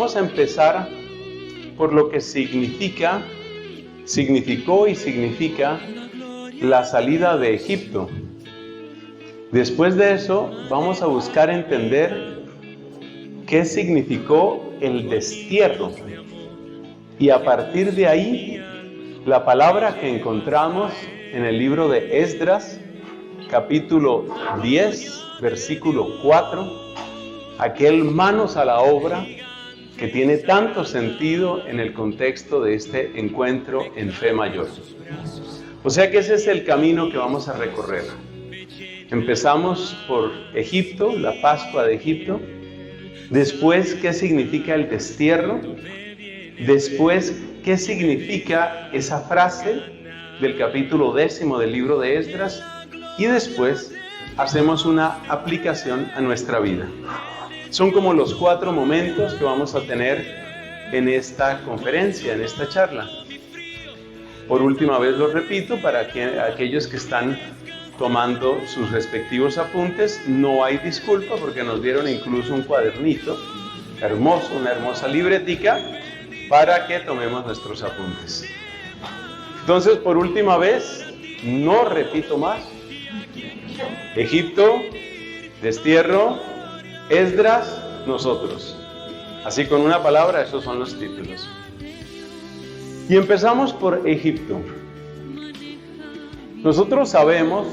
vamos a empezar por lo que significó y significa la salida de Egipto. Después de eso, vamos a buscar entender qué significó el destierro. Y a partir de ahí, la palabra que encontramos en el libro de Esdras, capítulo 10, versículo 4, aquel manos a la obra que tiene tanto sentido en el contexto de este encuentro en fe mayor. O sea que ese es el camino que vamos a recorrer. Empezamos por Egipto, la Pascua de Egipto. Después, ¿qué significa el destierro? Después, ¿qué significa esa frase del capítulo 10 del libro de Esdras? Y después, hacemos una aplicación a nuestra vida. Son como los 4 momentos que vamos a tener en esta conferencia, en esta charla. Por última vez lo repito, para que aquellos que están tomando sus respectivos apuntes, no hay disculpa porque nos dieron incluso un cuadernito hermoso, una hermosa libretica para que tomemos nuestros apuntes. Entonces, por última vez, no repito más. Egipto, destierro, Esdras, nosotros. Así con una palabra, esos son los títulos. Y empezamos por Egipto. Nosotros sabemos,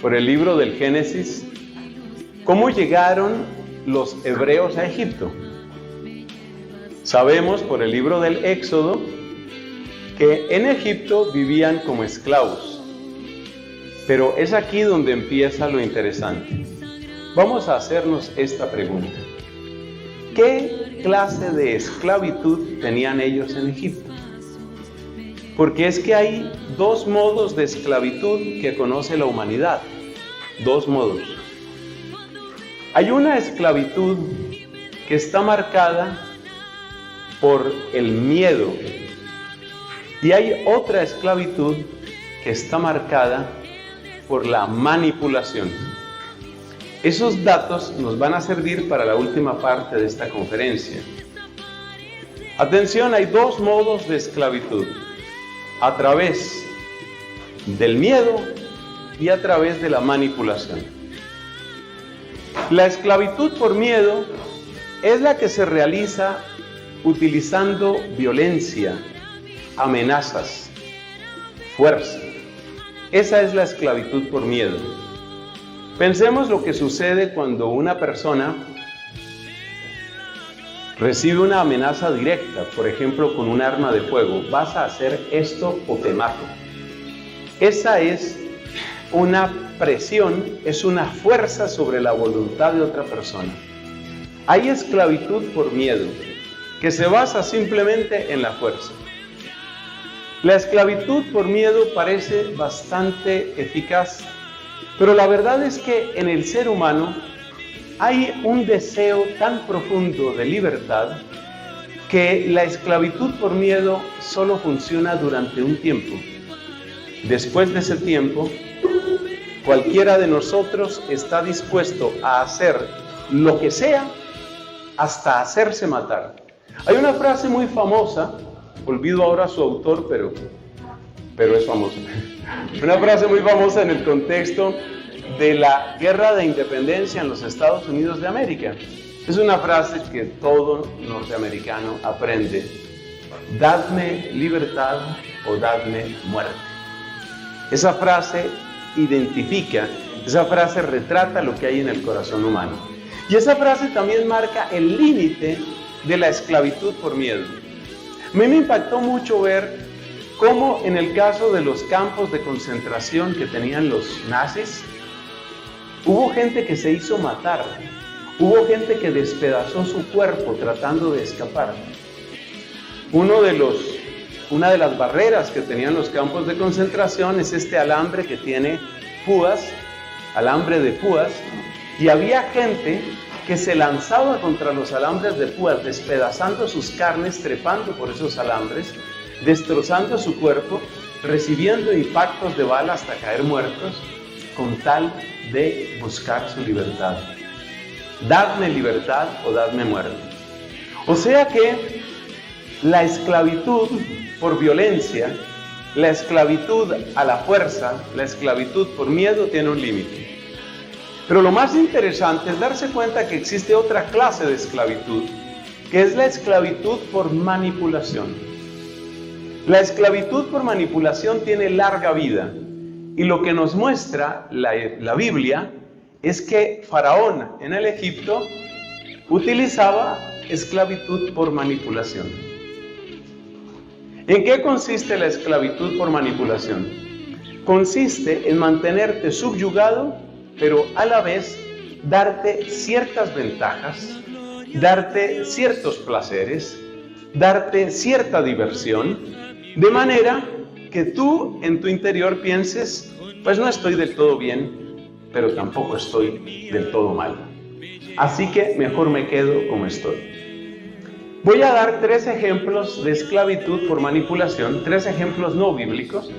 por el libro del Génesis, cómo llegaron los hebreos a Egipto. Sabemos, por el libro del Éxodo, que en Egipto vivían como esclavos. Pero es aquí donde empieza lo interesante. Vamos a hacernos esta pregunta. ¿Qué clase de esclavitud tenían ellos en Egipto? Porque es que hay 2 modos de esclavitud que conoce la humanidad. 2 modos. Hay una esclavitud que está marcada por el miedo. Y hay otra esclavitud que está marcada por la manipulación. Esos datos nos van a servir para la última parte de esta conferencia. Atención, hay 2 modos de esclavitud. A través del miedo y a través de la manipulación. La esclavitud por miedo es la que se realiza utilizando violencia, amenazas, fuerza. Esa es la esclavitud por miedo. Pensemos lo que sucede cuando una persona recibe una amenaza directa, por ejemplo, con un arma de fuego. Vas a hacer esto o te mato. Esa es una presión, es una fuerza sobre la voluntad de otra persona. Hay esclavitud por miedo, que se basa simplemente en la fuerza. La esclavitud por miedo parece bastante eficaz, pero la verdad es que en el ser humano hay un deseo tan profundo de libertad que la esclavitud por miedo solo funciona durante un tiempo. Después de ese tiempo, cualquiera de nosotros está dispuesto a hacer lo que sea hasta hacerse matar. Hay una frase muy famosa, olvido ahora su autor, pero es famosa. Una frase muy famosa en el contexto de la guerra de independencia en los Estados Unidos de América. Es una frase que todo norteamericano aprende. Dadme libertad o dadme muerte. Esa frase identifica, esa frase retrata lo que hay en el corazón humano. Y esa frase también marca el límite de la esclavitud por miedo. A mí me impactó mucho ver cómo en el caso de los campos de concentración que tenían los nazis, hubo gente que se hizo matar, hubo gente que despedazó su cuerpo tratando de escapar. Una de las barreras que tenían los campos de concentración es este alambre que tiene púas, alambre de púas, y había gente que se lanzaba contra los alambres de púas, despedazando sus carnes, trepando por esos alambres, destrozando su cuerpo, recibiendo impactos de bala hasta caer muertos, con tal de buscar su libertad. Dadme libertad o dadme muerte. O sea que la esclavitud por violencia, la esclavitud a la fuerza, la esclavitud por miedo tiene un límite. Pero lo más interesante es darse cuenta que existe otra clase de esclavitud, que es la esclavitud por manipulación. La esclavitud por manipulación tiene larga vida, y lo que nos muestra la Biblia es que Faraón en el Egipto utilizaba esclavitud por manipulación. ¿En qué consiste la esclavitud por manipulación? Consiste en mantenerte subyugado, pero a la vez darte ciertas ventajas, darte ciertos placeres, darte cierta diversión, de manera que tú en tu interior pienses, pues no estoy del todo bien, pero tampoco estoy del todo mal. Así que mejor me quedo como estoy. Voy a dar 3 ejemplos de esclavitud por manipulación, 3 ejemplos no bíblicos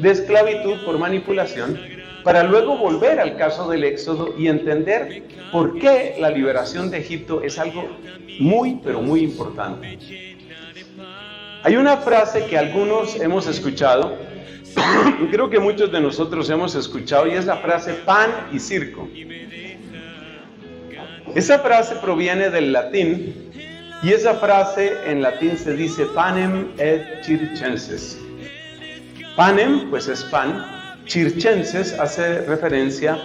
de esclavitud por manipulación, para luego volver al caso del Éxodo y entender por qué la liberación de Egipto es algo muy, pero muy importante. Hay una frase que algunos hemos escuchado, y creo que muchos de nosotros hemos escuchado, y es la frase pan y circo. Esa frase proviene del latín, y esa frase en latín se dice panem et circenses. Panem, pues es pan, circenses hace referencia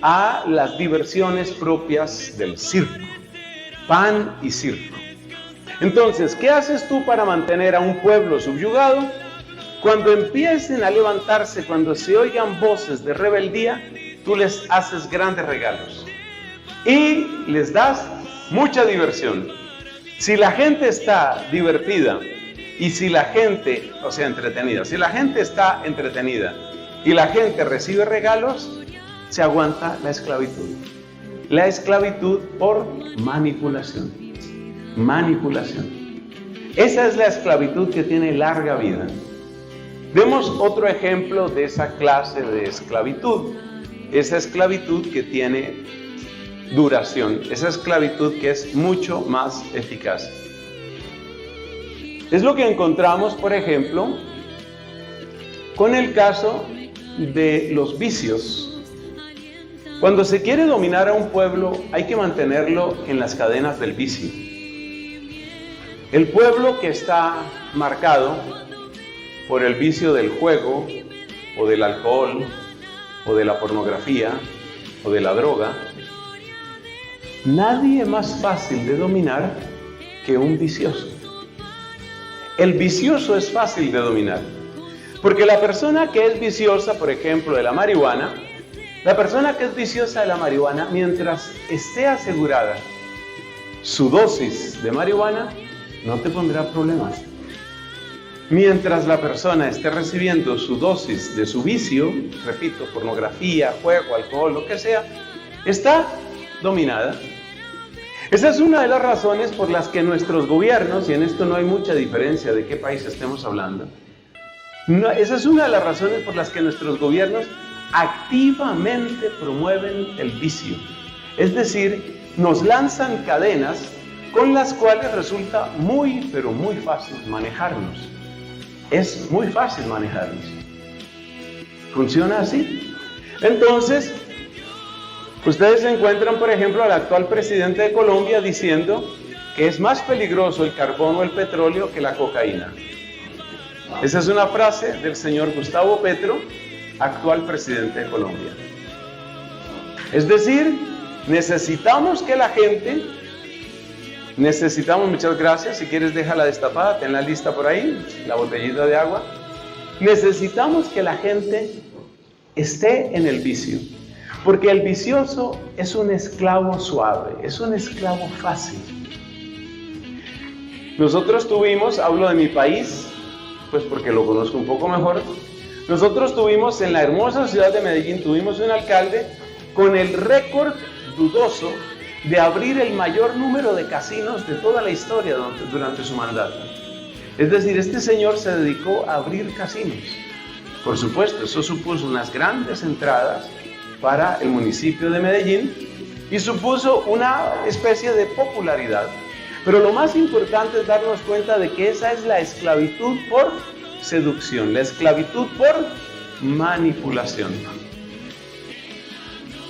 a las diversiones propias del circo. Pan y circo. Entonces, ¿qué haces tú para mantener a un pueblo subyugado? Cuando empiecen a levantarse, cuando se oigan voces de rebeldía, tú les haces grandes regalos y les das mucha diversión. Si la gente está divertida y si la gente, o sea, entretenida, si la gente está entretenida y la gente recibe regalos, se aguanta la esclavitud. La esclavitud por manipulación. Manipulación. Esa es la esclavitud que tiene larga vida. Vemos otro ejemplo de esa clase de esclavitud. Esa esclavitud que tiene duración, esa esclavitud que es mucho más eficaz. Es lo que encontramos, por ejemplo, con el caso de los vicios. Cuando se quiere dominar a un pueblo, hay que mantenerlo en las cadenas del vicio. El pueblo que está marcado por el vicio del juego, o del alcohol, o de la pornografía, o de la droga, nadie es más fácil de dominar que un vicioso. El vicioso es fácil de dominar, porque la persona que es viciosa, por ejemplo, de la marihuana, la persona que es viciosa de la marihuana, mientras esté asegurada su dosis de marihuana, no te pondrá problemas. Mientras la persona esté recibiendo su dosis de su vicio, repito, pornografía, juego, alcohol, lo que sea, está dominada. Esa es una de las razones por las que nuestros gobiernos, y en esto no hay mucha diferencia de qué país estemos hablando, esa es una de las razones por las que nuestros gobiernos activamente promueven el vicio. Es decir, nos lanzan cadenas con las cuales resulta muy, pero muy fácil manejarnos. Es muy fácil manejarnos. ¿Funciona así? Entonces, ustedes encuentran, por ejemplo, al actual presidente de Colombia diciendo que es más peligroso el carbón o el petróleo que la cocaína. Esa es una frase del señor Gustavo Petro, actual presidente de Colombia. Es decir, necesitamos que la gente, muchas gracias, si quieres déjala destapada, tenla lista por ahí, la botellita de agua. Necesitamos que la gente esté en el vicio, porque el vicioso es un esclavo suave, es un esclavo fácil. Nosotros tuvimos, hablo de mi país, pues porque lo conozco un poco mejor, nosotros tuvimos en la hermosa ciudad de Medellín, tuvimos un alcalde con el récord dudoso de abrir el mayor número de casinos de toda la historia durante su mandato. Es decir, este señor se dedicó a abrir casinos. Por supuesto, eso supuso unas grandes entradas para el municipio de Medellín y supuso una especie de popularidad. Pero lo más importante es darnos cuenta de que esa es la esclavitud por seducción, la esclavitud por manipulación.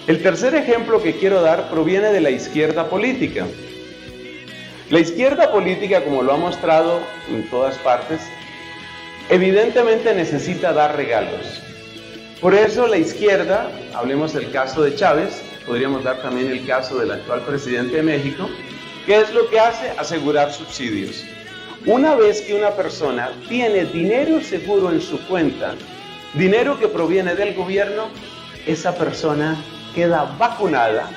El tercer ejemplo que quiero dar proviene de la izquierda política. La izquierda política, como lo ha mostrado en todas partes, evidentemente necesita dar regalos. Por eso la izquierda, hablemos del caso de Chávez, podríamos dar también el caso del actual presidente de México, ¿qué es lo que hace? Asegurar subsidios. Una vez que una persona tiene dinero seguro en su cuenta, dinero que proviene del gobierno, esa persona queda vacunada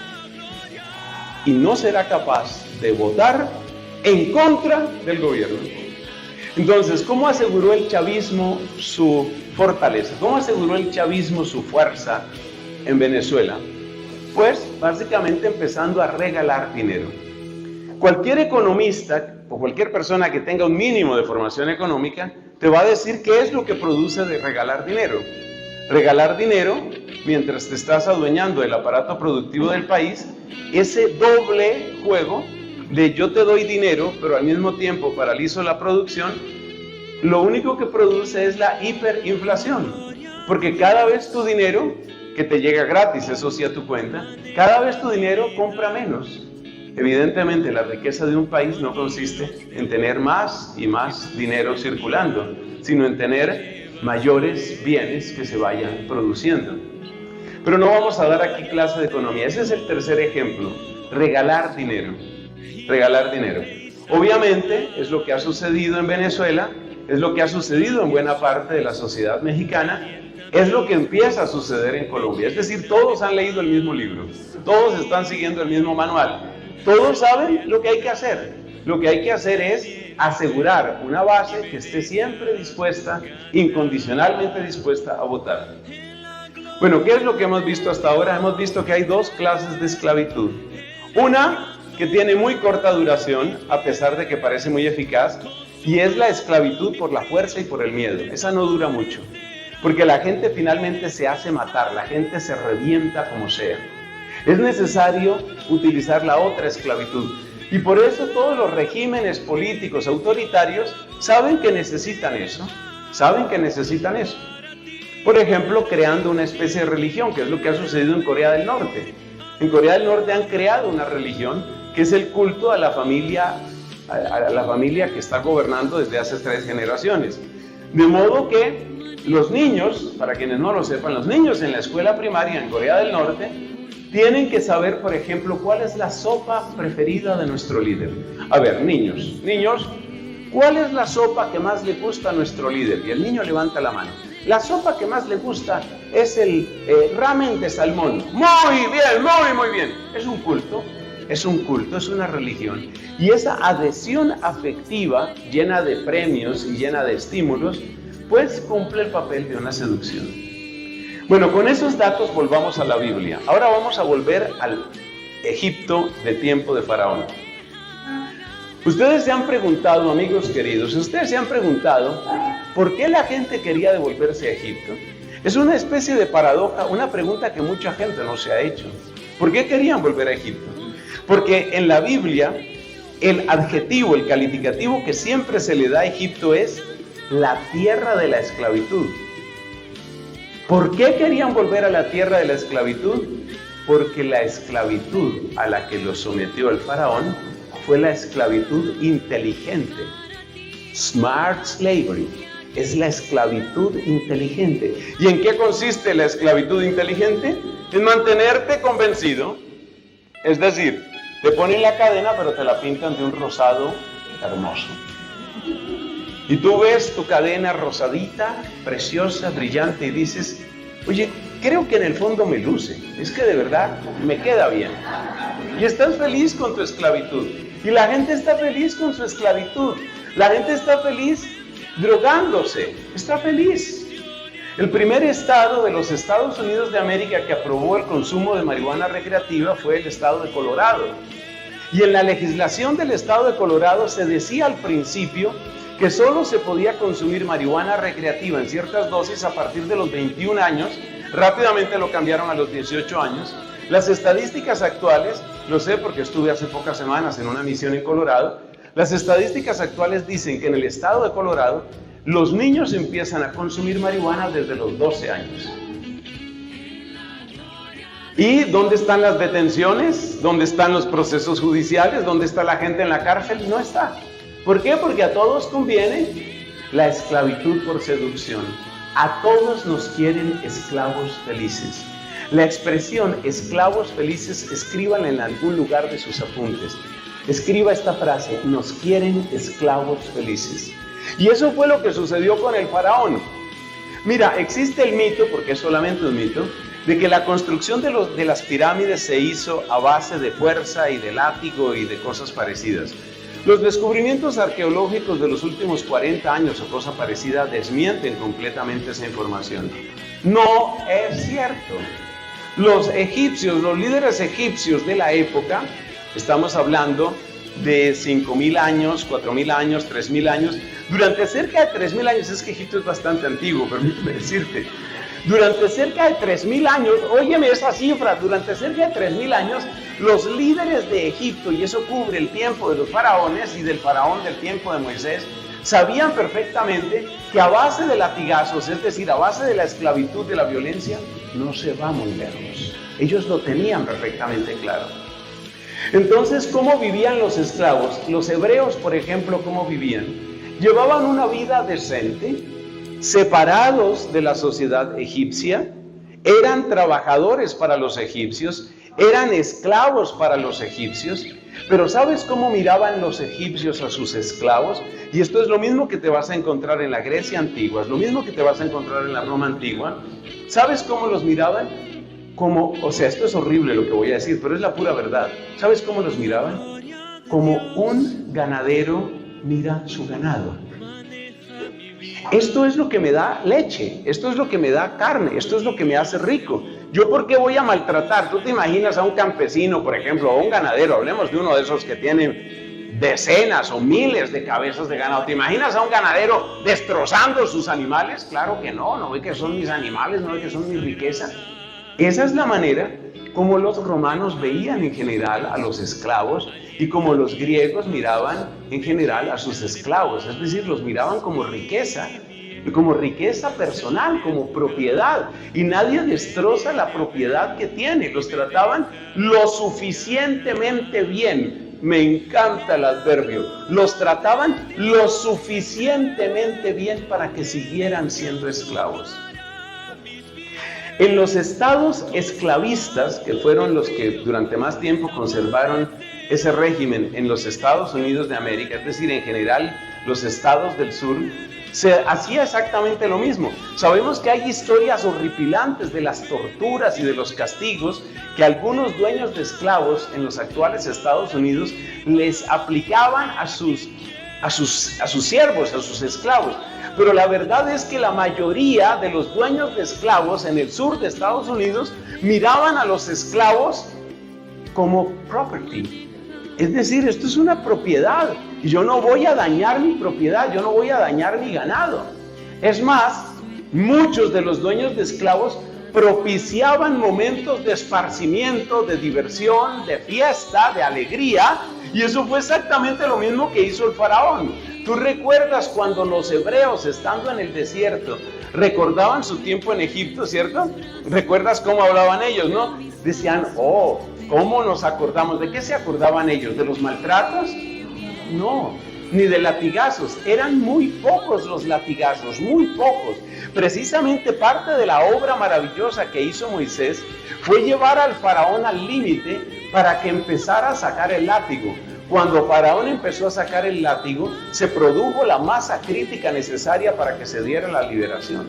y no será capaz de votar en contra del gobierno. Entonces, ¿cómo aseguró el chavismo su fortaleza? ¿Cómo aseguró el chavismo su fuerza en Venezuela? Pues básicamente empezando a regalar dinero. Cualquier economista o cualquier persona que tenga un mínimo de formación económica te va a decir qué es lo que produce de regalar dinero. Regalar dinero, mientras te estás adueñando del aparato productivo del país, ese doble juego de yo te doy dinero, pero al mismo tiempo paralizo la producción, lo único que produce es la hiperinflación. Porque cada vez tu dinero, que te llega gratis, eso sí a tu cuenta, cada vez tu dinero compra menos. Evidentemente, la riqueza de un país no consiste en tener más y más dinero circulando, sino en tener mayores bienes que se vayan produciendo. Pero no vamos a dar aquí clase de economía. Ese es el tercer ejemplo, regalar dinero. Regalar dinero. Obviamente es lo que ha sucedido en Venezuela, es lo que ha sucedido en buena parte de la sociedad mexicana, es lo que empieza a suceder en Colombia. Es decir, todos han leído el mismo libro, todos están siguiendo el mismo manual, todos saben lo que hay que hacer. Lo que hay que hacer es asegurar una base que esté siempre dispuesta, incondicionalmente dispuesta a votar. Bueno, ¿qué es lo que hemos visto hasta ahora? Hemos visto que hay dos clases de esclavitud. Una que tiene muy corta duración, a pesar de que parece muy eficaz, y es la esclavitud por la fuerza y por el miedo. Esa no dura mucho, porque la gente finalmente se hace matar, la gente se revienta como sea. Es necesario utilizar la otra esclavitud, y por eso todos los regímenes políticos autoritarios saben que necesitan eso, Por ejemplo, creando una especie de religión, que es lo que ha sucedido en Corea del Norte. En Corea del Norte han creado una religión que es el culto a la familia que está gobernando desde hace 3 generaciones. De modo que los niños, para quienes no lo sepan, los niños en la escuela primaria en Corea del Norte tienen que saber, por ejemplo, cuál es la sopa preferida de nuestro líder. A ver, niños, ¿cuál es la sopa que más le gusta a nuestro líder? Y el niño levanta la mano. La sopa que más le gusta es el ramen de salmón. Muy bien, muy bien. Es un culto, es una religión. Y esa adhesión afectiva, llena de premios y llena de estímulos, pues cumple el papel de una seducción. Bueno, con esos datos volvamos a la Biblia. Ahora vamos a volver al Egipto de tiempo de Faraón. Ustedes se han preguntado, amigos queridos, ¿por qué la gente quería devolverse a Egipto? Es una especie de paradoja, una pregunta que mucha gente no se ha hecho. ¿Por qué querían volver a Egipto? Porque en la Biblia, el adjetivo, el calificativo que siempre se le da a Egipto es la tierra de la esclavitud. ¿Por qué querían volver a la tierra de la esclavitud? Porque la esclavitud a la que los sometió el faraón fue la esclavitud inteligente. Smart slavery. Es la esclavitud inteligente. ¿Y en qué consiste la esclavitud inteligente? En mantenerte convencido. Es decir, te ponen la cadena pero te la pintan de un rosado hermoso. Y tú ves tu cadena rosadita, preciosa, brillante y dices, oye, creo que en el fondo me luce, es que de verdad me queda bien. Y estás feliz con tu esclavitud. Y la gente está feliz con su esclavitud. La gente está feliz drogándose, está feliz. El primer estado de los Estados Unidos de América que aprobó el consumo de marihuana recreativa fue el estado de Colorado. Y en la legislación del estado de Colorado se decía al principio que solo se podía consumir marihuana recreativa en ciertas dosis a partir de los 21 años, rápidamente lo cambiaron a los 18 años. Las estadísticas actuales lo sé porque estuve hace pocas semanas en una misión en Colorado. Las estadísticas actuales dicen que en el estado de Colorado los niños empiezan a consumir marihuana desde los 12 años. ¿Y dónde están las detenciones? ¿Dónde están los procesos judiciales? ¿Dónde está la gente en la cárcel? No está. ¿Por qué? Porque a todos conviene la esclavitud por seducción. A todos nos quieren esclavos felices. La expresión esclavos felices, escríbanla en algún lugar de sus apuntes. Escriba esta frase: nos quieren esclavos felices. Y eso fue lo que sucedió con el faraón. Mira, existe el mito, porque es solamente un mito, de que la construcción de las pirámides se hizo a base de fuerza y de látigo y de cosas parecidas. Los descubrimientos arqueológicos de los últimos 40 años o cosa parecida desmienten completamente esa información. No es cierto. Los egipcios, los líderes egipcios de la época, estamos hablando de 5.000 años, 4.000 años, 3.000 años, durante cerca de 3.000 años, es que Egipto es bastante antiguo, permíteme decirte, durante cerca de 3.000 años, óyeme esa cifra, durante cerca de 3.000 años, los líderes de Egipto, y eso cubre el tiempo de los faraones y del faraón del tiempo de Moisés, sabían perfectamente que a base de latigazos, es decir, a base de la esclavitud, de la violencia, no se va muy lejos. Ellos lo tenían perfectamente claro. Entonces, ¿cómo vivían los esclavos? Los hebreos, por ejemplo, ¿cómo vivían? Llevaban una vida decente, separados de la sociedad egipcia, eran trabajadores para los egipcios, eran esclavos para los egipcios, pero ¿sabes cómo miraban los egipcios a sus esclavos? Y esto es lo mismo que te vas a encontrar en la Grecia antigua, es lo mismo que te vas a encontrar en la Roma antigua. ¿Sabes cómo los miraban? Esto es horrible lo que voy a decir, pero es la pura verdad. ¿Sabes cómo los miraban? Como un ganadero mira su ganado. Esto es lo que me da leche, esto es lo que me da carne, esto es lo que me hace rico. ¿Yo por qué voy a maltratar? ¿Tú te imaginas a un campesino, por ejemplo, o a un ganadero? Hablemos de uno de esos que tienen decenas o miles de cabezas de ganado. ¿Te imaginas a un ganadero destrozando sus animales? Claro que no, no ve que son mis animales, no ve que son mi riqueza. Esa es la manera como los romanos veían en general a los esclavos y como los griegos miraban en general a sus esclavos, es decir, los miraban como riqueza personal, como propiedad, y nadie destroza la propiedad que tiene, los trataban lo suficientemente bien, me encanta el adverbio, los trataban lo suficientemente bien para que siguieran siendo esclavos. En los estados esclavistas, que fueron los que durante más tiempo conservaron ese régimen en los Estados Unidos de América, es decir, en general los estados del sur, se hacía exactamente lo mismo. Sabemos que hay historias horripilantes de las torturas y de los castigos que algunos dueños de esclavos en los actuales Estados Unidos les aplicaban a sus siervos, a sus esclavos. Pero la verdad es que la mayoría de los dueños de esclavos en el sur de Estados Unidos miraban a los esclavos como property. Es decir, esto es una propiedad y yo no voy a dañar mi propiedad, yo no voy a dañar mi ganado. Es más, muchos de los dueños de esclavos propiciaban momentos de esparcimiento, de diversión, de fiesta, de alegría, y eso fue exactamente lo mismo que hizo el faraón. ¿Tú recuerdas cuando los hebreos, estando en el desierto, recordaban su tiempo en Egipto, cierto? ¿Recuerdas cómo hablaban ellos, no? Decían, ¿cómo nos acordamos? ¿De qué se acordaban ellos? ¿De los maltratos? No, ni de latigazos. Eran muy pocos los latigazos, muy pocos. Precisamente parte de la obra maravillosa que hizo Moisés fue llevar al faraón al límite para que empezara a sacar el látigo. Cuando Faraón empezó a sacar el látigo, se produjo la masa crítica necesaria para que se diera la liberación.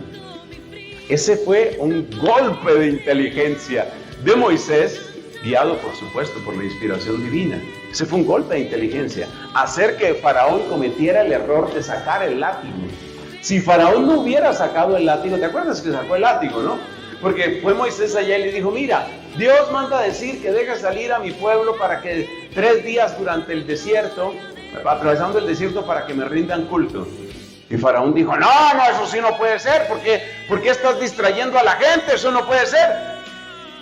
Ese fue un golpe de inteligencia de Moisés, guiado por supuesto por la inspiración divina. Ese fue un golpe de inteligencia, hacer que Faraón cometiera el error de sacar el látigo. Si Faraón no hubiera sacado el látigo, ¿te acuerdas que sacó el látigo, no? Porque fue Moisés allá y le dijo, mira, Dios manda decir que deje salir a mi pueblo para que 3 días durante el desierto, atravesando el desierto para que me rindan culto. Y Faraón dijo, no, eso sí no puede ser, ¿por qué estás distrayendo a la gente? Eso no puede ser.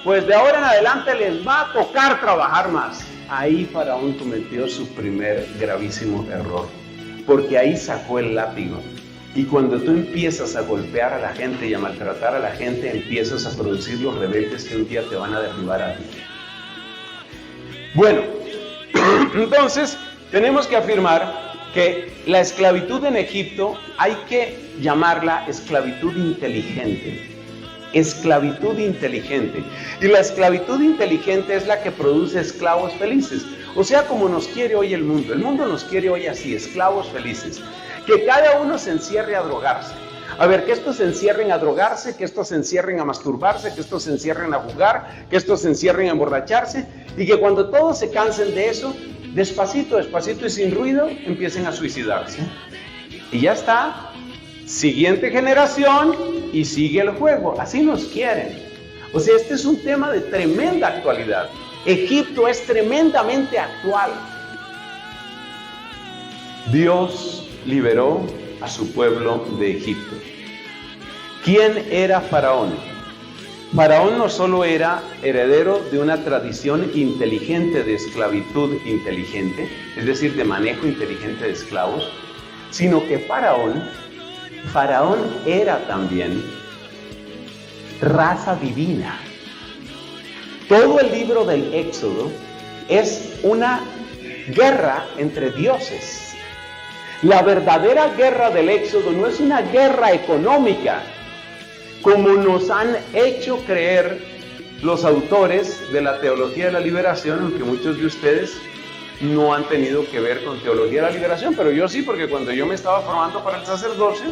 pues de ahora en adelante les va a tocar trabajar más. Ahí Faraón cometió su primer gravísimo error, porque ahí sacó el látigo. Y cuando tú empiezas a golpear a la gente y a maltratar a la gente, empiezas a producir los rebeldes que un día te van a derribar a ti. Bueno, entonces tenemos que afirmar que la esclavitud en Egipto hay que llamarla esclavitud inteligente. Esclavitud inteligente. Y la esclavitud inteligente es la que produce esclavos felices. O sea, como nos quiere hoy el mundo. El mundo nos quiere hoy así, esclavos felices. Que cada uno se encierre a drogarse. A ver, que estos se encierren a drogarse, que estos se encierren a masturbarse, que estos se encierren a jugar, que estos se encierren a emborracharse, y que cuando todos se cansen de eso, despacito, despacito y sin ruido, empiecen a suicidarse. Y ya está. Siguiente generación y sigue el juego. Así nos quieren. O sea, este es un tema de tremenda actualidad. Egipto es tremendamente actual. Dios liberó a su pueblo de Egipto. ¿Quién era Faraón? Faraón no solo era heredero de una tradición inteligente de esclavitud inteligente, es decir, de manejo inteligente de esclavos, sino que Faraón era también raza divina. Todo el libro del Éxodo es una guerra entre dioses. La verdadera guerra del Éxodo no es una guerra económica, como nos han hecho creer los autores de la teología de la liberación, aunque muchos de ustedes no han tenido que ver con teología de la liberación, pero yo sí, porque cuando yo me estaba formando para el sacerdocio,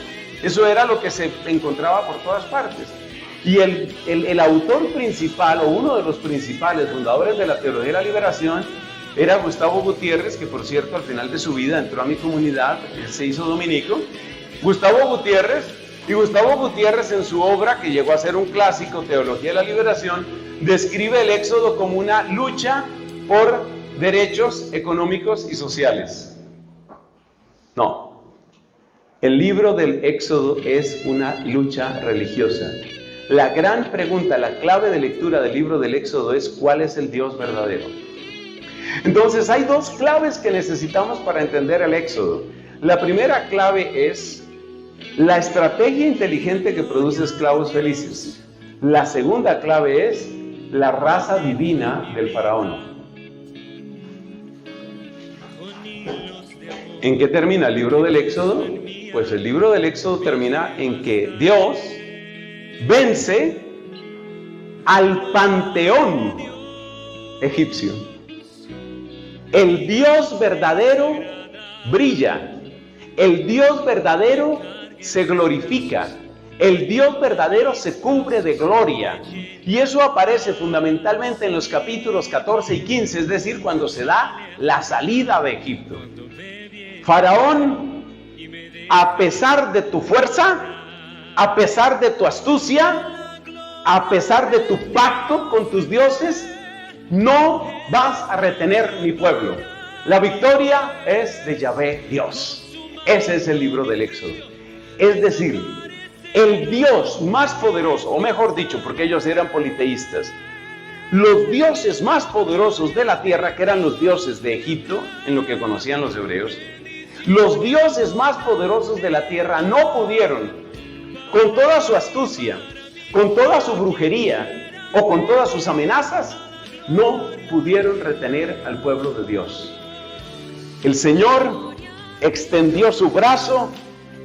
eso era lo que se encontraba por todas partes. Y el autor principal, o uno de los principales fundadores de la teología de la liberación, era Gustavo Gutiérrez, que por cierto al final de su vida entró a mi comunidad, él se hizo dominico. Gustavo Gutiérrez en su obra, que llegó a ser un clásico, Teología de la Liberación, describe el Éxodo como una lucha por derechos económicos y sociales. No, el libro del Éxodo es una lucha religiosa. La gran pregunta, la clave de lectura del libro del Éxodo es: ¿cuál es el Dios verdadero? Entonces hay dos claves que necesitamos para entender el Éxodo. La primera clave es la estrategia inteligente que produce esclavos felices. La segunda clave es la raza divina del faraón. ¿En qué termina el libro del Éxodo? Pues el libro del Éxodo termina en que Dios vence al panteón egipcio. El Dios verdadero brilla, el Dios verdadero se glorifica, el Dios verdadero se cubre de gloria, y eso aparece fundamentalmente en los capítulos 14 y 15, es decir, cuando se da la salida de Egipto. Faraón, a pesar de tu fuerza, a pesar de tu astucia, a pesar de tu pacto con tus dioses, no vas a retener mi pueblo. La victoria es de Yahvé Dios. Ese es el libro del Éxodo. Es decir, el Dios más poderoso, o mejor dicho, porque ellos eran politeístas, los dioses más poderosos de la tierra, que eran los dioses de Egipto, en lo que conocían los hebreos, los dioses más poderosos de la tierra no pudieron, con toda su astucia, con toda su brujería o con todas sus amenazas, no pudieron retener al pueblo de Dios. El Señor extendió su brazo,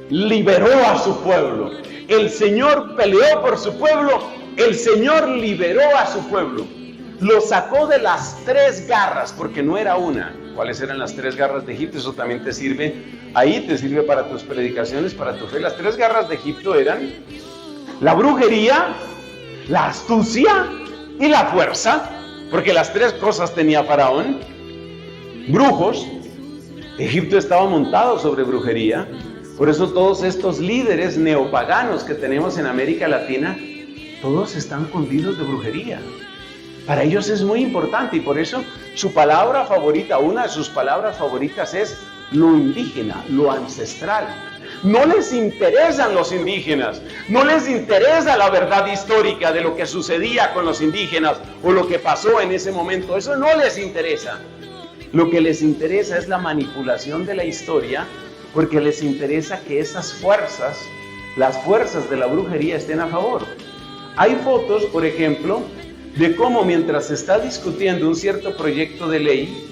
liberó a su pueblo. El Señor peleó por su pueblo, el Señor liberó a su pueblo. Lo sacó de las tres garras, porque no era una. ¿Cuáles eran las tres garras de Egipto? Eso también te sirve, ahí te sirve para tus predicaciones, para tu fe. Las tres garras de Egipto eran la brujería, la astucia y la fuerza, porque las tres cosas tenía Faraón. Brujos, Egipto estaba montado sobre brujería, por eso todos estos líderes neopaganos que tenemos en América Latina, todos están cundidos de brujería. Para ellos es muy importante, y por eso su palabra favorita, una de sus palabras favoritas es lo indígena, lo ancestral. No les interesan los indígenas, no les interesa la verdad histórica de lo que sucedía con los indígenas o lo que pasó en ese momento. Eso no les interesa. Lo que les interesa es la manipulación de la historia, porque les interesa que esas fuerzas, las fuerzas de la brujería, estén a favor. Hay fotos, por ejemplo, de cómo mientras se está discutiendo un cierto proyecto de ley,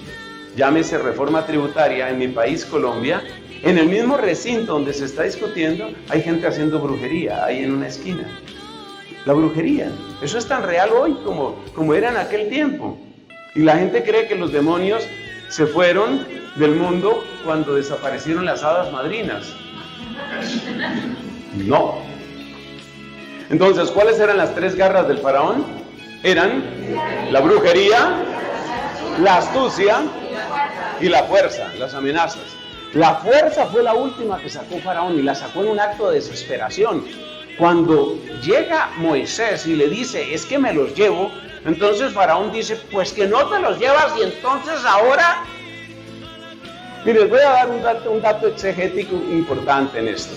llámese reforma tributaria en mi país, Colombia, en el mismo recinto donde se está discutiendo, hay gente haciendo brujería, ahí en una esquina. La brujería, eso es tan real hoy como era en aquel tiempo. Y la gente cree que los demonios se fueron del mundo cuando desaparecieron las hadas madrinas. No. Entonces, ¿cuáles eran las tres garras del faraón? Eran la brujería, la astucia y la fuerza, las amenazas. La fuerza fue la última que sacó Faraón y la sacó en un acto de desesperación. Cuando llega Moisés y le dice, es que me los llevo, entonces Faraón dice, pues que no te los llevas y entonces ahora... Mire, les voy a dar un dato exegético importante en esto.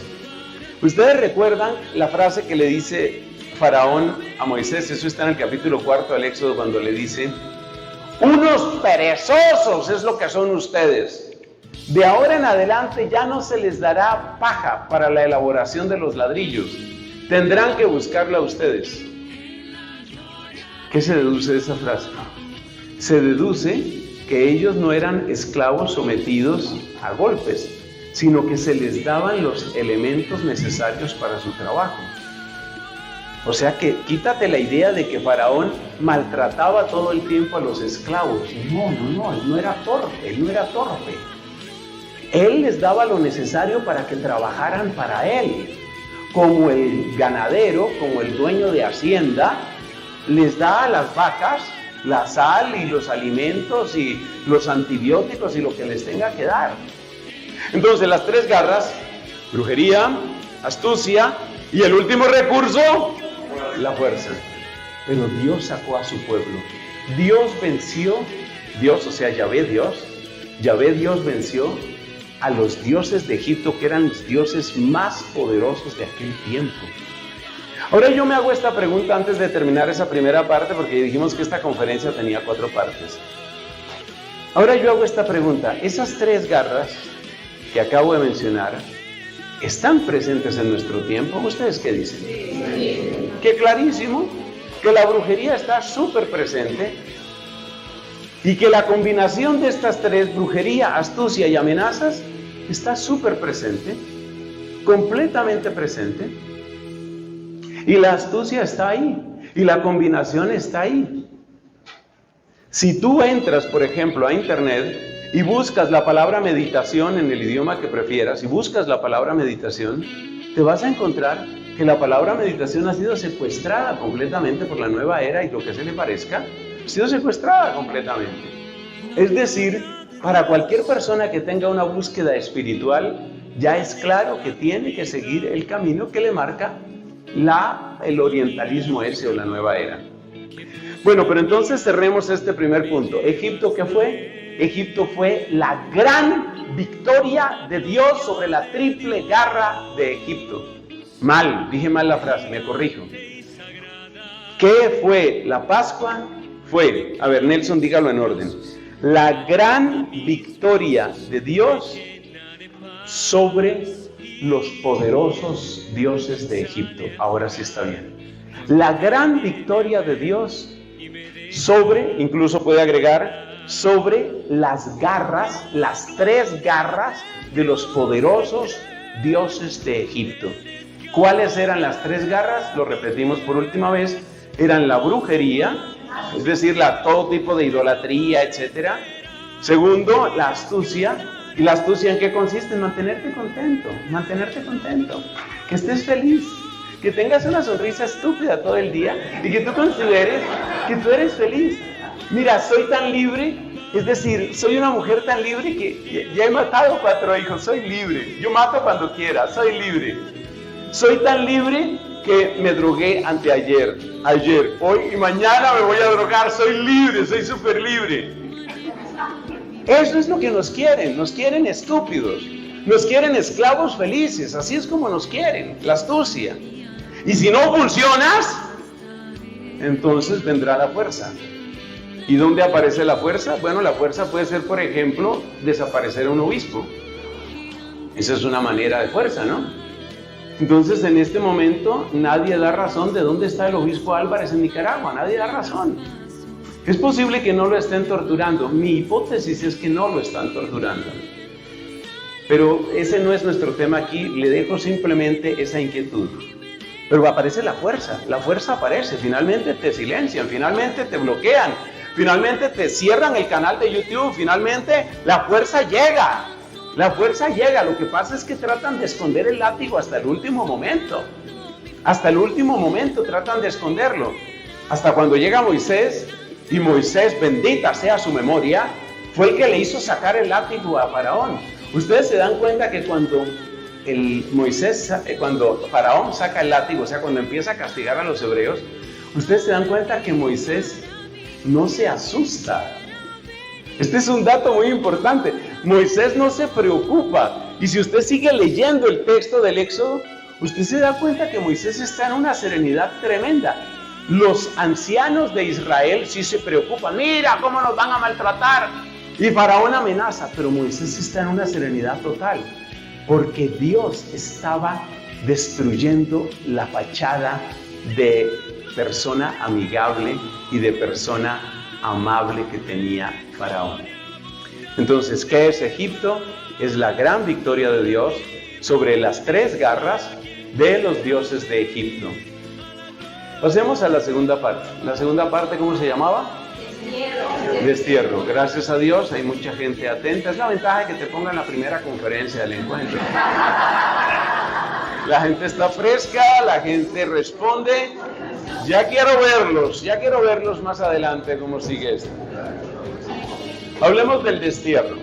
Ustedes recuerdan la frase que le dice Faraón a Moisés, eso está en el capítulo 4 del Éxodo, cuando le dice, unos perezosos es lo que son ustedes. De ahora en adelante ya no se les dará paja para la elaboración de los ladrillos. Tendrán que buscarla ustedes. ¿Qué se deduce de esa frase? Se deduce que ellos no eran esclavos sometidos a golpes, sino que se les daban los elementos necesarios para su trabajo. O sea que quítate la idea de que Faraón maltrataba todo el tiempo a los esclavos. No, él no era torpe. Él les daba lo necesario para que trabajaran para él. Como el ganadero, como el dueño de hacienda, les da a las vacas la sal y los alimentos y los antibióticos y lo que les tenga que dar. Entonces las tres garras, brujería, astucia y el último recurso, la fuerza. Pero Dios sacó a su pueblo. Dios venció, o sea, Yahvé Dios venció a los dioses de Egipto, que eran los dioses más poderosos de aquel tiempo. Ahora yo me hago esta pregunta antes de terminar esa primera parte, porque dijimos que esta conferencia tenía 4 partes. Ahora yo hago esta pregunta, esas tres garras que acabo de mencionar, ¿están presentes en nuestro tiempo? ¿Ustedes qué dicen? Sí. Que clarísimo, que la brujería está súper presente y que la combinación de estas tres, brujería, astucia y amenazas, está súper presente, completamente presente. Y la astucia está ahí, y la combinación está ahí. Si tú entras, por ejemplo, a internet y buscas la palabra meditación en el idioma que prefieras, y buscas la palabra meditación, te vas a encontrar que la palabra meditación ha sido secuestrada completamente por la nueva era y lo que se le parezca, ha sido secuestrada completamente. Es decir, para cualquier persona que tenga una búsqueda espiritual, ya es claro que tiene que seguir el camino que le marca el orientalismo ese o la nueva era. Bueno, pero entonces cerremos este primer punto. ¿Egipto qué fue? Egipto fue la gran victoria de Dios sobre la triple garra de Egipto. Dije mal la frase, me corrijo. ¿Qué fue la Pascua? Fue, a ver, Nelson, dígalo en orden. La gran victoria de Dios sobre los poderosos dioses de Egipto. Ahora sí está bien. La gran victoria de Dios sobre, incluso puede agregar, sobre las garras, las tres garras de los poderosos dioses de Egipto. ¿Cuáles eran las tres garras? Lo repetimos por última vez. Eran la brujería, es decir, todo tipo de idolatría, etc. Segundo, la astucia. ¿Y la astucia en qué consiste? En mantenerte contento, que estés feliz, que tengas una sonrisa estúpida todo el día y que tú consideres que tú eres feliz. Mira, soy tan libre, es decir, soy una mujer tan libre que ya he matado 4 hijos, soy libre, yo mato cuando quiera, soy libre. Soy tan libre que me drogué ayer, hoy y mañana me voy a drogar, soy libre, soy súper libre. Eso es lo que nos quieren estúpidos. Nos quieren esclavos felices, así es como nos quieren, la astucia. Y si no funcionas, entonces vendrá la fuerza. ¿Y dónde aparece la fuerza? Bueno, la fuerza puede ser, por ejemplo, desaparecer a un obispo. Esa es una manera de fuerza, ¿no? Entonces, en este momento, nadie da razón de dónde está el obispo Álvarez en Nicaragua. Nadie da razón. Es posible que no lo estén torturando. Mi hipótesis es que no lo están torturando. Pero ese no es nuestro tema aquí. Le dejo simplemente esa inquietud. Pero aparece la fuerza aparece. Finalmente te silencian, finalmente te bloquean, finalmente te cierran el canal de YouTube, finalmente la fuerza llega. La fuerza llega, lo que pasa es que tratan de esconder el látigo hasta el último momento. Hasta el último momento tratan de esconderlo. Hasta cuando llega Moisés, y Moisés, bendita sea su memoria, fue el que le hizo sacar el látigo a Faraón. Ustedes se dan cuenta que cuando Faraón saca el látigo, o sea, cuando empieza a castigar a los hebreos, ustedes se dan cuenta que Moisés no se asusta. Este es un dato muy importante. Moisés no se preocupa. Y si usted sigue leyendo el texto del Éxodo, usted se da cuenta que Moisés está en una serenidad tremenda. Los ancianos de Israel sí se preocupan. Mira cómo nos van a maltratar. Y Faraón amenaza, pero Moisés está en una serenidad total. Porque Dios estaba destruyendo la fachada de persona amigable y de persona amable que tenía Faraón. Entonces, ¿qué es Egipto? Es la gran victoria de Dios sobre las 3 garras de los dioses de Egipto. Pasemos a la segunda parte. La segunda parte, ¿cómo se llamaba? Destierro. Destierro. Gracias a Dios, hay mucha gente atenta. Es la ventaja de que te pongan la primera conferencia del encuentro. La gente está fresca, la gente responde. Ya quiero verlos más adelante cómo sigue esto. Hablemos del destierro.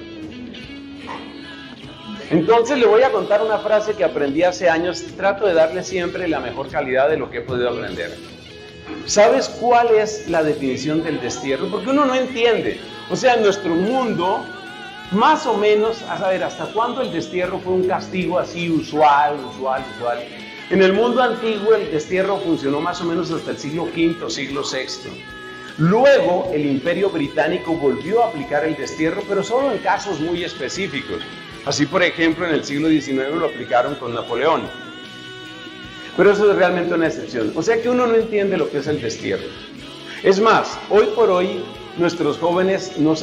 Entonces le voy a contar una frase que aprendí hace años. Trato de darle siempre la mejor calidad de lo que he podido aprender. ¿Sabes cuál es la definición del destierro? Porque uno no entiende. O sea, en nuestro mundo, más o menos, a saber, ¿hasta cuándo el destierro fue un castigo así usual? En el mundo antiguo el destierro funcionó más o menos hasta el siglo V, siglo VI. Luego el Imperio Británico volvió a aplicar el destierro, pero solo en casos muy específicos. Así, por ejemplo, en el siglo XIX lo aplicaron con Napoleón. Pero eso es realmente una excepción. O sea que uno no entiende lo que es el destierro. Es más, hoy por hoy nuestros jóvenes no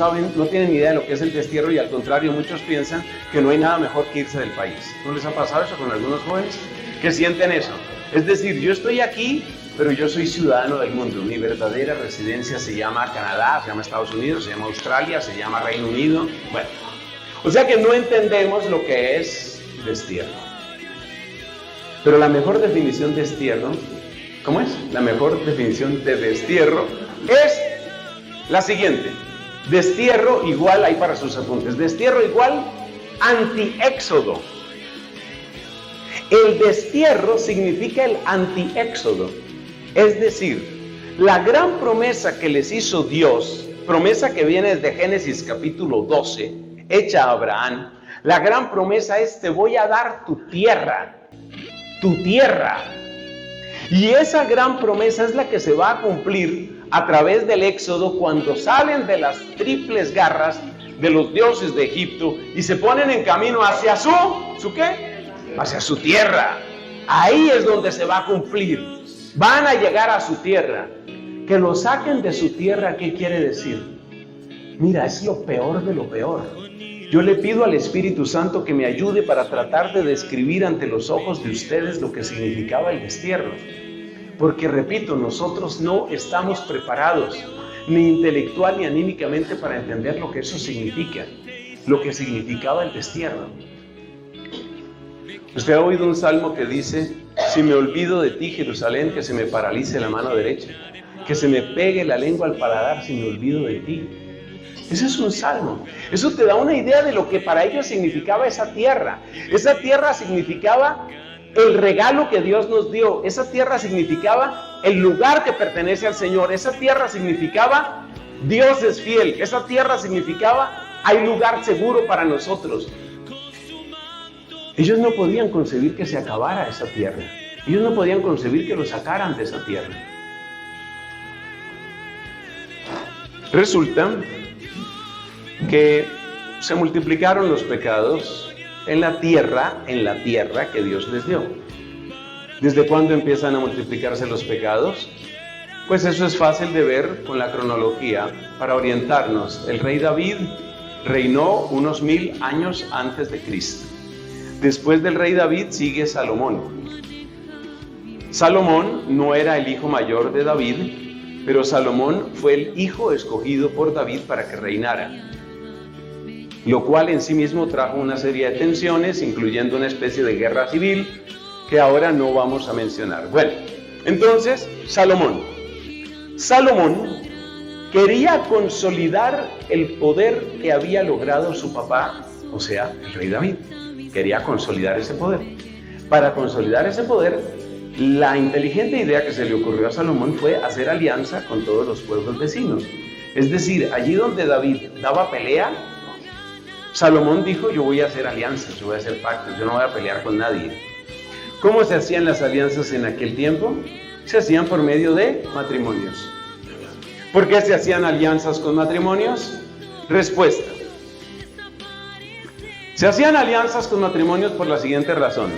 tienen ni idea de lo que es el destierro y al contrario muchos piensan que no hay nada mejor que irse del país. ¿No les ha pasado eso con algunos jóvenes que sienten eso? Es decir, yo estoy aquí, pero yo soy ciudadano del mundo. Mi verdadera residencia se llama Canadá, se llama Estados Unidos, se llama Australia, se llama Reino Unido. Bueno, o sea que no entendemos lo que es destierro. Pero la mejor definición de destierro, ¿cómo es? La mejor definición de destierro es la siguiente. Destierro igual, ahí para sus apuntes, destierro igual anti-éxodo. El destierro significa el anti-éxodo. Es decir, la gran promesa que les hizo Dios, promesa que viene desde Génesis capítulo 12, hecha a Abraham, la gran promesa es: te voy a dar tu tierra. Tu tierra. Y esa gran promesa es la que se va a cumplir a través del Éxodo cuando salen de las triples garras de los dioses de Egipto y se ponen en camino hacia ¿su qué? Hacia su tierra. Ahí es donde se va a cumplir. Van a llegar a su tierra. Que lo saquen de su tierra, ¿qué quiere decir? Mira, es lo peor de lo peor. Yo le pido al Espíritu Santo que me ayude para tratar de describir ante los ojos de ustedes lo que significaba el destierro. Porque, repito, nosotros no estamos preparados, ni intelectual ni anímicamente, para entender lo que eso significa, lo que significaba el destierro. Usted ha oído un salmo que dice: si me olvido de ti, Jerusalén, que se me paralice la mano derecha, que se me pegue la lengua al paladar si me olvido de ti. Ese es un salmo. Eso te da una idea de lo que para ellos significaba esa tierra. Esa tierra significaba el regalo que Dios nos dio. Esa tierra significaba el lugar que pertenece al Señor. Esa tierra significaba Dios es fiel. Esa tierra significaba hay lugar seguro para nosotros. Ellos no podían concebir que se acabara esa tierra. Ellos no podían concebir que lo sacaran de esa tierra. Resulta que se multiplicaron los pecados en la tierra que Dios les dio. ¿Desde cuándo empiezan a multiplicarse los pecados? Pues eso es fácil de ver con la cronología para orientarnos. El rey David reinó unos 1000 años antes de Cristo. Después del rey David sigue Salomón. Salomón no era el hijo mayor de David, pero Salomón fue el hijo escogido por David para que reinara, lo cual en sí mismo trajo una serie de tensiones, incluyendo una especie de guerra civil que ahora no vamos a mencionar. Bueno, entonces Salomón quería consolidar el poder que había logrado su papá, o sea, el rey David. Quería consolidar ese poder. Para consolidar ese poder, la inteligente idea que se le ocurrió a Salomón fue hacer alianza con todos los pueblos vecinos. Es decir, allí donde David daba pelea, Salomón dijo: yo voy a hacer alianzas, yo voy a hacer pactos, yo no voy a pelear con nadie. ¿Cómo se hacían las alianzas en aquel tiempo? Se hacían por medio de matrimonios. ¿Por qué se hacían alianzas con matrimonios? Respuesta. Se hacían alianzas con matrimonios por la siguiente razón.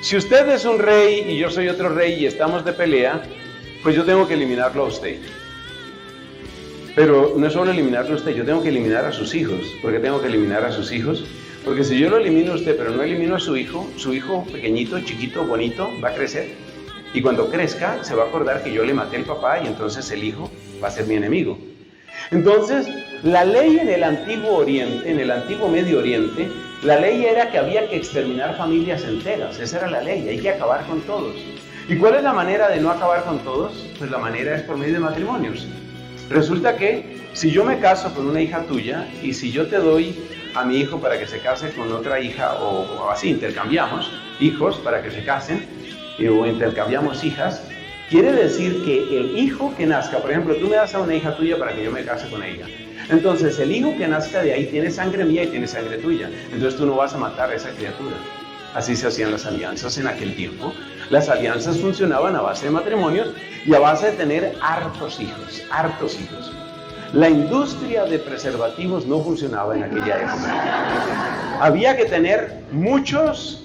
Si usted es un rey y yo soy otro rey y estamos de pelea, pues yo tengo que eliminarlo a usted. Pero no es solo eliminarlo a usted, yo tengo que eliminar a sus hijos. ¿Por qué tengo que eliminar a sus hijos? Porque si yo lo elimino a usted, pero no elimino a su hijo pequeñito, chiquito, bonito, va a crecer. Y cuando crezca, se va a acordar que yo le maté al papá y entonces el hijo va a ser mi enemigo. Entonces, la ley en el Antiguo Oriente, en el Antiguo Medio Oriente, la ley era que había que exterminar familias enteras. Esa era la ley, hay que acabar con todos. ¿Y cuál es la manera de no acabar con todos? Pues la manera es por medio de matrimonios. Resulta que si yo me caso con una hija tuya y si yo te doy a mi hijo para que se case con otra hija o así, intercambiamos hijos para que se casen o intercambiamos hijas, quiere decir que el hijo que nazca, por ejemplo, tú me das a una hija tuya para que yo me case con ella. Entonces el hijo que nazca de ahí tiene sangre mía y tiene sangre tuya. Entonces tú no vas a matar a esa criatura. Así se hacían las alianzas en aquel tiempo. Las alianzas funcionaban a base de matrimonios y a base de tener hartos hijos, hartos hijos. La industria de preservativos no funcionaba en aquella época. Había que tener muchos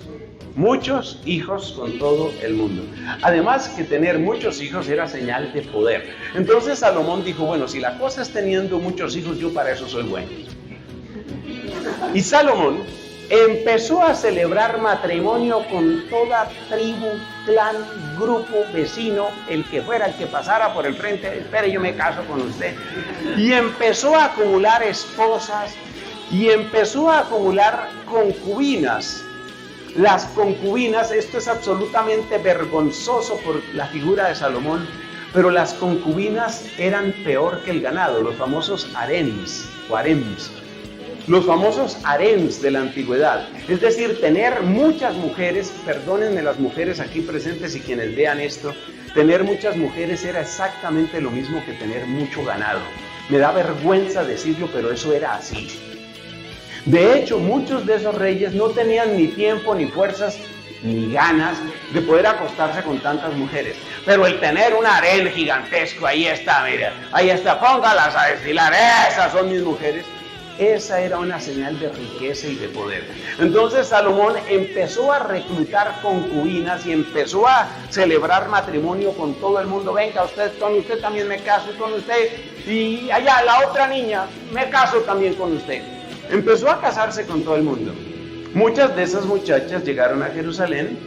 hijos con todo el mundo. Además que tener muchos hijos era señal de poder. Entonces Salomón dijo: bueno, si la cosa es teniendo muchos hijos, yo para eso soy bueno. Y Salomón empezó a celebrar matrimonio con toda tribu, clan, grupo, vecino, el que fuera, el que pasara por el frente. Espere, yo me caso con usted. Y empezó a acumular esposas y empezó a acumular concubinas. Las concubinas, esto es absolutamente vergonzoso por la figura de Salomón, pero las concubinas eran peor que el ganado, los famosos harems o harems. Los famosos harems de la antigüedad, es decir, tener muchas mujeres. Perdónenme las mujeres aquí presentes y quienes vean esto, tener muchas mujeres era exactamente lo mismo que tener mucho ganado. Me da vergüenza decirlo, pero eso era así. De hecho, muchos de esos reyes no tenían ni tiempo, ni fuerzas, ni ganas de poder acostarse con tantas mujeres. Pero el tener un harén gigantesco, ahí está, mira, ahí está, póngalas a desfilar, esas son mis mujeres. Esa era una señal de riqueza y de poder. Entonces Salomón empezó a reclutar concubinas y empezó a celebrar matrimonio con todo el mundo. Venga, con usted también me caso con usted. Y allá, la otra niña, me caso también con usted. Empezó a casarse con todo el mundo. Muchas de esas muchachas llegaron a Jerusalén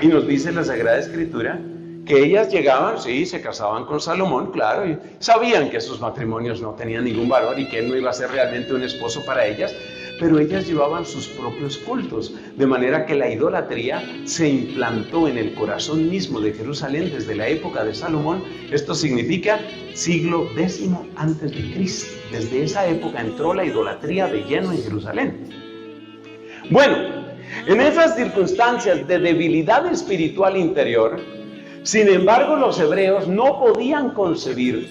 y nos dice la Sagrada Escritura que ellas llegaban, sí, se casaban con Salomón, claro, y sabían que sus matrimonios no tenían ningún valor y que él no iba a ser realmente un esposo para ellas, pero ellas llevaban sus propios cultos, de manera que la idolatría se implantó en el corazón mismo de Jerusalén desde la época de Salomón. Esto significa siglo X antes de Cristo. Desde esa época entró la idolatría de lleno en Jerusalén. Bueno, en esas circunstancias de debilidad espiritual interior, sin embargo, los hebreos no podían concebir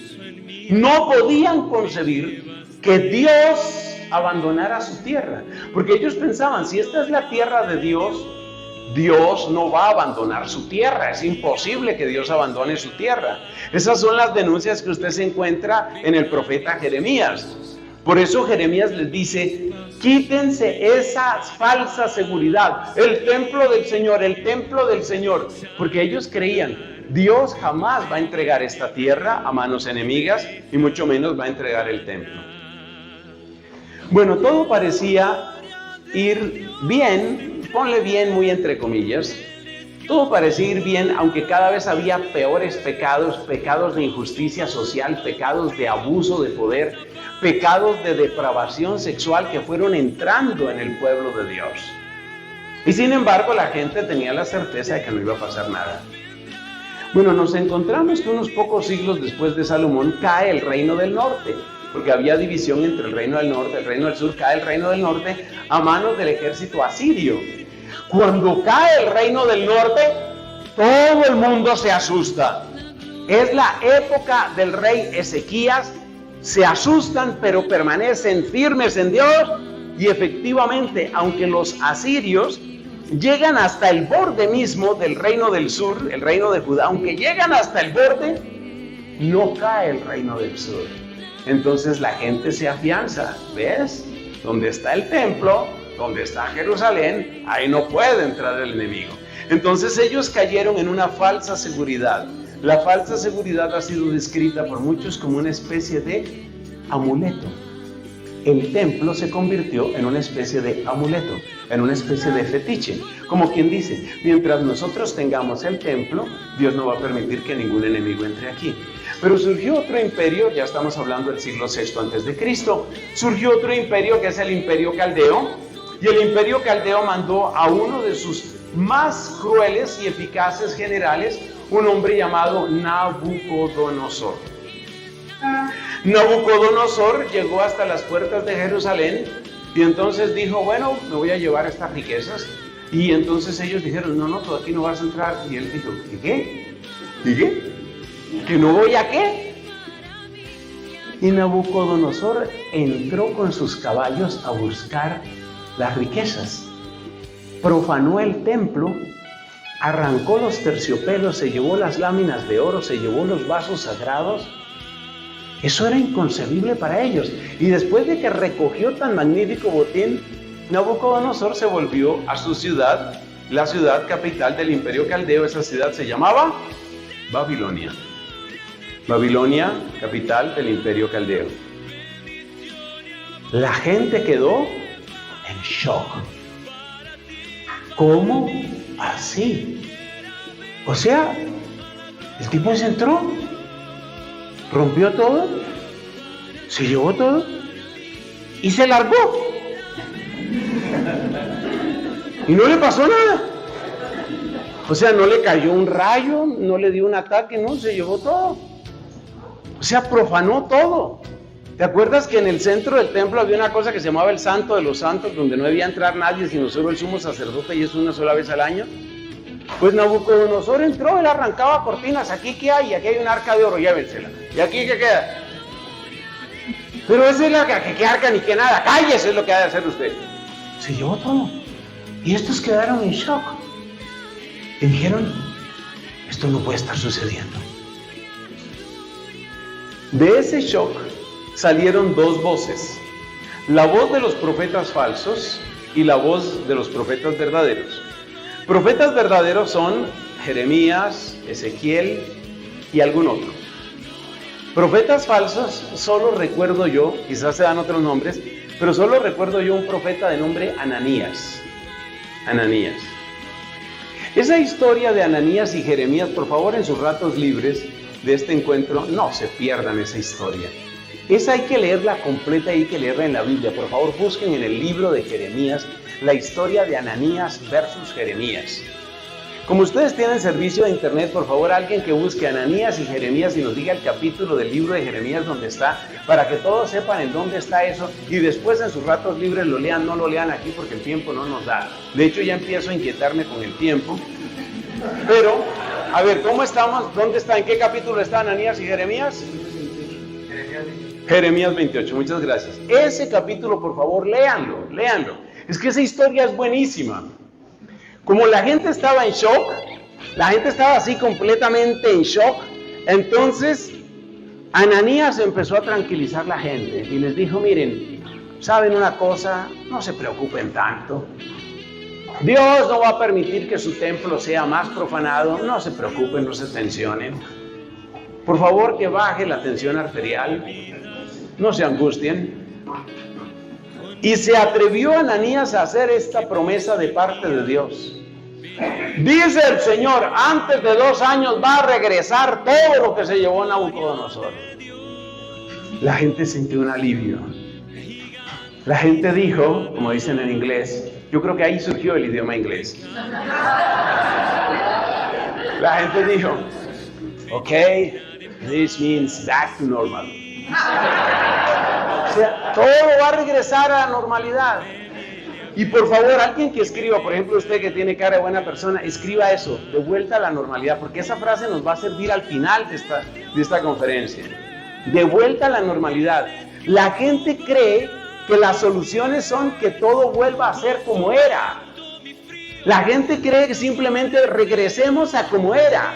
que Dios abandonara su tierra, porque ellos pensaban: si esta es la tierra de Dios, Dios no va a abandonar su tierra. Es imposible que Dios abandone su tierra. Esas son las denuncias que usted se encuentra en el profeta Jeremías. Por eso Jeremías les dice: quítense esa falsa seguridad. El templo del Señor, el templo del Señor. Porque ellos creían: Dios jamás va a entregar esta tierra a manos enemigas y mucho menos va a entregar el templo. Bueno, todo parecía ir bien, ponle bien muy entre comillas. Todo parecía ir bien, aunque cada vez había peores pecados, pecados de injusticia social, pecados de abuso de poder, pecados de depravación sexual que fueron entrando en el pueblo de Dios. Y sin embargo, la gente tenía la certeza de que no iba a pasar nada. Bueno, nos encontramos que unos pocos siglos después de Salomón cae el reino del norte, porque había división entre el reino del norte y el reino del sur. Cae el reino del norte a manos del ejército asirio. Cuando cae el reino del norte, todo el mundo se asusta. Es la época del rey Ezequías. Se asustan, pero permanecen firmes en Dios. Y efectivamente, aunque los asirios llegan hasta el borde mismo del reino del sur, el reino de Judá, aunque llegan hasta el borde, no cae el reino del sur. Entonces la gente se afianza. ¿Ves? Donde está el templo, donde está Jerusalén, ahí no puede entrar el enemigo. Entonces ellos cayeron en una falsa seguridad. La falsa seguridad ha sido descrita por muchos como una especie de amuleto. El templo se convirtió en una especie de amuleto, en una especie de fetiche. Como quien dice: mientras nosotros tengamos el templo, Dios no va a permitir que ningún enemigo entre aquí. Pero surgió otro imperio, ya estamos hablando del siglo VI a.C., surgió otro imperio que es el imperio caldeo, y el imperio caldeo mandó a uno de sus más crueles y eficaces generales, un hombre llamado Nabucodonosor. Nabucodonosor llegó hasta las puertas de Jerusalén y entonces dijo: bueno, me voy a llevar estas riquezas. Y entonces ellos dijeron: no, tú aquí no vas a entrar. Y él dijo: ¿y qué? ¿Y qué? ¿Que no voy a qué? Y Nabucodonosor entró con sus caballos a buscar las riquezas. Profanó el templo, arrancó los terciopelos, se llevó las láminas de oro, se llevó los vasos sagrados. Eso era inconcebible para ellos. Y después de que recogió tan magnífico botín, Nabucodonosor se volvió a su ciudad, la ciudad capital del imperio caldeo. Esa ciudad se llamaba Babilonia. Babilonia, capital del imperio caldeo. La gente quedó en shock. ¿Cómo así? O sea, el tipo se entró, rompió todo, se llevó todo y se largó. Y no le pasó nada. O sea, no le cayó un rayo, no le dio un ataque, no, se llevó todo. O sea, profanó todo. ¿Te acuerdas que en el centro del templo había una cosa que se llamaba el Santo de los Santos, donde no debía entrar nadie sino solo el sumo sacerdote, y es una sola vez al año? Pues Nabucodonosor entró, él arrancaba cortinas. ¿Aquí qué hay? Aquí hay un arca de oro, llévensela. ¿Y aquí qué queda? Pero esa es la que arca ni que nada. Cállese, es lo que ha de hacer usted. Se llevó todo. Y estos quedaron en shock. Y dijeron: esto no puede estar sucediendo. De ese shock salieron dos voces: la voz de los profetas falsos y la voz de los profetas verdaderos. Profetas verdaderos son Jeremías, Ezequiel y algún otro. Profetas falsos, solo recuerdo yo, quizás se dan otros nombres, pero solo recuerdo yo un profeta de nombre Ananías. Ananías. Esa historia de Ananías y Jeremías, por favor, en sus ratos libres de este encuentro, no se pierdan esa historia. Esa hay que leerla completa y hay que leerla en la Biblia. Por favor, busquen en el libro de Jeremías la historia de Ananías versus Jeremías. Como ustedes tienen servicio de internet, por favor, alguien que busque Ananías y Jeremías y nos diga el capítulo del libro de Jeremías donde está, para que todos sepan en dónde está eso y después en sus ratos libres lo lean. No lo lean aquí porque el tiempo no nos da. De hecho, ya empiezo a inquietarme con el tiempo. Pero, a ver, ¿cómo estamos? ¿Dónde está? ¿En qué capítulo está Ananías y Jeremías? Jeremías 28, muchas gracias. Ese capítulo, por favor, léanlo. Es que esa historia es buenísima. Como la gente estaba en shock, la gente estaba así completamente en shock, entonces Ananías empezó a tranquilizar a la gente y les dijo, miren, ¿saben una cosa? No se preocupen tanto. Dios no va a permitir que su templo sea más profanado. No se preocupen, no se tensionen. Por favor, que baje la tensión arterial. No se angustien. Y se atrevió Ananías a hacer esta promesa de parte de Dios. Dice el Señor, antes de 2 años va a regresar todo lo que se llevó Nabucodonosor. La gente sintió un alivio. La gente dijo, como dicen en inglés, yo creo que ahí surgió el idioma inglés. La gente dijo, ok, this means back to normal. O sea, todo va a regresar a la normalidad. Y por favor, alguien que escriba, por ejemplo usted que tiene cara de buena persona, escriba eso, de vuelta a la normalidad, porque esa frase nos va a servir al final de esta conferencia. De vuelta a la normalidad. La gente cree que las soluciones son que todo vuelva a ser como era. La gente cree que simplemente regresemos a como era.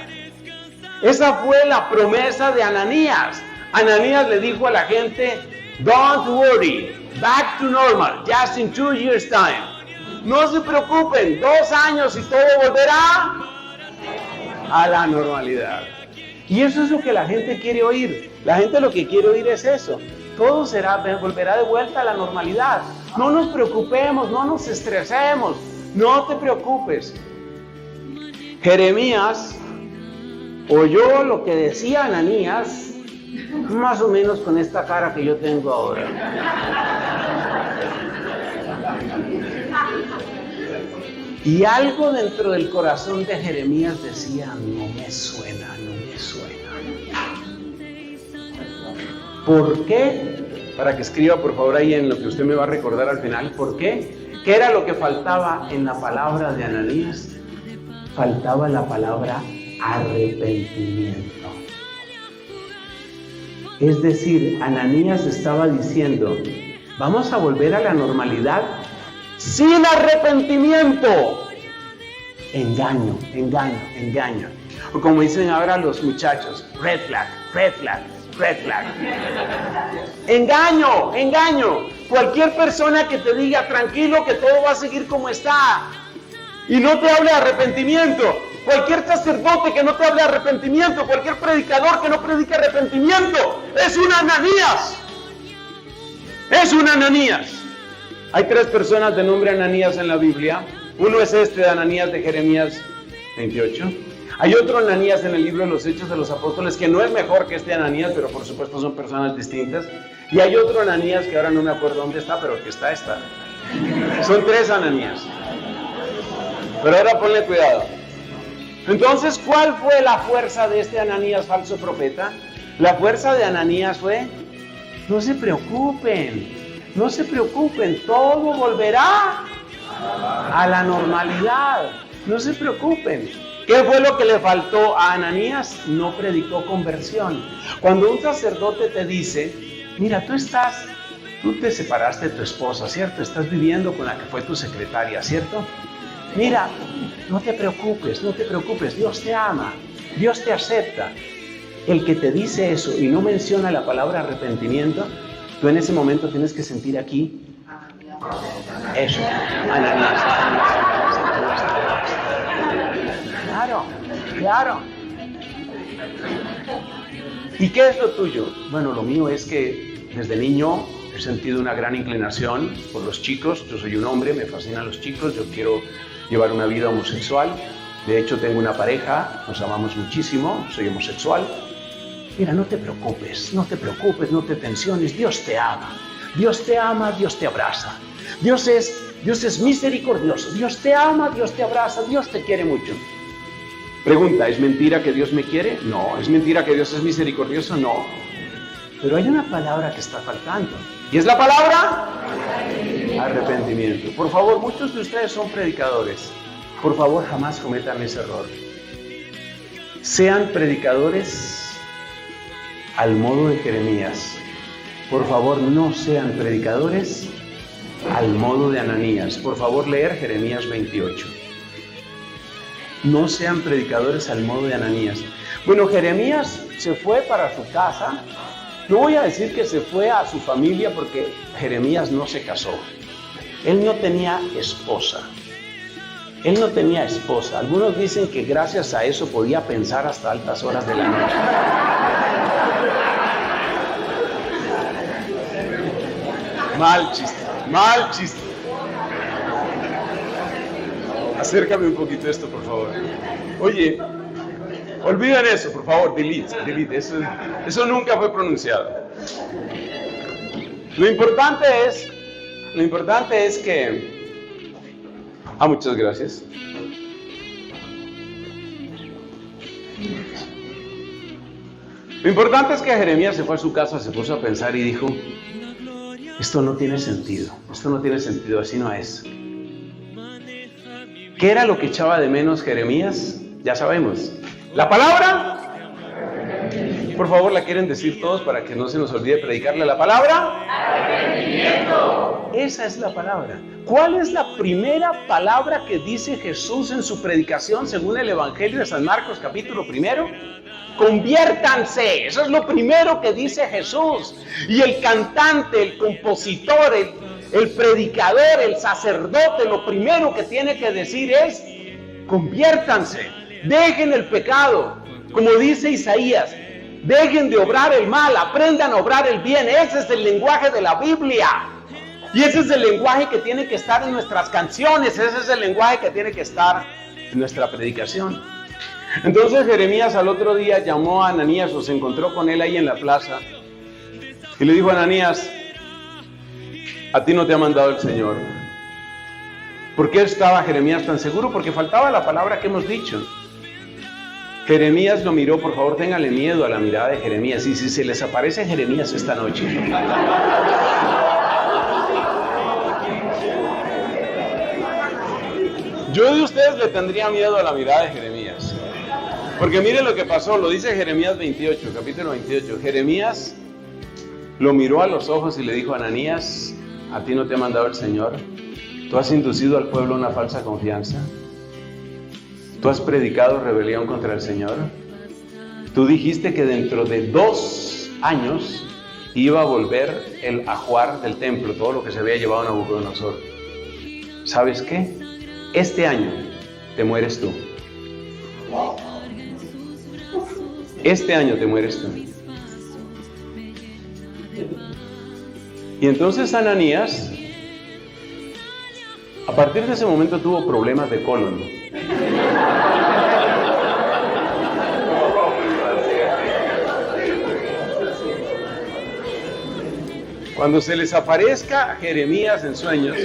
Esa fue la promesa de Ananías. Ananías le dijo a la gente, don't worry, back to normal, just in 2 years' time. No se preocupen, 2 años y todo volverá a la normalidad. Y eso es lo que la gente quiere oír. La gente lo que quiere oír es eso. Todo volverá de vuelta a la normalidad. No nos preocupemos, no nos estresemos, no te preocupes. Jeremías oyó lo que decía Ananías, más o menos con esta cara que yo tengo ahora. Y algo dentro del corazón de Jeremías decía, no me suena, no me suena. ¿Por qué? Para que escriba por favor ahí en lo que usted me va a recordar al final. ¿Por qué? ¿Qué era lo que faltaba en la palabra de Ananías? Faltaba la palabra arrepentimiento. Es decir, Ananías estaba diciendo, vamos a volver a la normalidad sin arrepentimiento. Engaño, engaño, engaño. O como dicen ahora los muchachos, red flag, red flag, red flag. Engaño, engaño. Cualquier persona que te diga tranquilo que todo va a seguir como está y no te hable de arrepentimiento. Cualquier sacerdote que no te hable de arrepentimiento, cualquier predicador que no predique arrepentimiento, es un Ananías. Es un Ananías. Hay 3 personas de nombre Ananías en la Biblia. Uno es este de Ananías de Jeremías 28. Hay otro Ananías en el libro de los Hechos de los Apóstoles que no es mejor que este Ananías, pero por supuesto son personas distintas. Y hay otro Ananías que ahora no me acuerdo dónde está, pero el que está. Son 3 Ananías. Pero ahora ponle cuidado. Entonces, ¿cuál fue la fuerza de este Ananías falso profeta? La fuerza de Ananías fue, no se preocupen, todo volverá a la normalidad, no se preocupen. ¿Qué fue lo que le faltó a Ananías? No predicó conversión. Cuando un sacerdote te dice, mira, tú te separaste de tu esposa, ¿cierto? Estás viviendo con la que fue tu secretaria, ¿cierto? Mira, no te preocupes, Dios te ama, Dios te acepta. El que te dice eso y no menciona la palabra arrepentimiento, tú en ese momento tienes que sentir aquí, eso, Ananías. Claro. ¿Y qué es lo tuyo? Bueno, lo mío es que desde niño he sentido una gran inclinación por los chicos. Yo soy un hombre, me fascinan los chicos, yo quiero llevar una vida homosexual. De hecho, tengo una pareja, nos amamos muchísimo, soy homosexual. Mira, no te preocupes, no te tensiones, Dios te ama, Dios te abraza. Dios es misericordioso, Dios te ama, Dios te abraza, Dios te quiere mucho. Pregunta, ¿es mentira que Dios me quiere? No. ¿Es mentira que Dios es misericordioso? No. Pero hay una palabra que está faltando. ¿Y es la palabra? Arrepentimiento. Por favor, muchos de ustedes son predicadores. Por favor, jamás cometan ese error. Sean predicadores al modo de Jeremías. Por favor, no sean predicadores al modo de Ananías. Por favor, leer Jeremías 28. No sean predicadores al modo de Ananías. Bueno, Jeremías se fue para su casa. No voy a decir que se fue a su familia porque Jeremías no se casó. Él no tenía esposa. Él no tenía esposa. Algunos dicen que gracias a eso podía pensar hasta altas horas de la noche. Mal chiste, mal chiste. Acércame un poquito esto, por favor. Oye, olviden eso, por favor, delete. Eso nunca fue pronunciado. Lo importante es que... muchas gracias. Lo importante es que Jeremías se fue a su casa, se puso a pensar y dijo: esto no tiene sentido, así no es. ¿Qué era lo que echaba de menos Jeremías? Ya sabemos. ¿La palabra? Por favor, ¿la quieren decir todos para que no se nos olvide predicarle la palabra? ¡Arrepentimiento! Esa es la palabra. ¿Cuál es la primera palabra que dice Jesús en su predicación según el Evangelio de San Marcos, capítulo 1? Conviértanse. Eso es lo primero que dice Jesús. Y el cantante, el compositor, el predicador, el sacerdote, lo primero que tiene que decir es: conviértanse, dejen el pecado. Como dice Isaías, dejen de obrar el mal, aprendan a obrar el bien. Ese es el lenguaje de la Biblia. Y ese es el lenguaje que tiene que estar en nuestras canciones. Ese es el lenguaje que tiene que estar en nuestra predicación. Entonces Jeremías al otro día llamó a Ananías, o se encontró con él ahí en la plaza, y le dijo: Ananías, a ti no te ha mandado el Señor. ¿Por qué estaba Jeremías tan seguro? Porque faltaba la palabra que hemos dicho. Jeremías lo miró. Por favor, ténganle miedo a la mirada de Jeremías. Y si se les aparece Jeremías esta noche, yo de ustedes le tendría miedo a la mirada de Jeremías. Porque miren lo que pasó, lo dice Jeremías 28, capítulo 28. Jeremías lo miró a los ojos y le dijo: Ananías, a ti no te ha mandado el Señor. Tú has inducido al pueblo a una falsa confianza. Tú has predicado rebelión contra el Señor. Tú dijiste que dentro de 2 años iba a volver el ajuar del templo, todo lo que se había llevado a Nabucodonosor. ¿Sabes qué? Este año te mueres tú. Este año te mueres tú. Y entonces Ananías, a partir de ese momento, tuvo problemas de colon. Cuando se les aparezca Jeremías en sueños,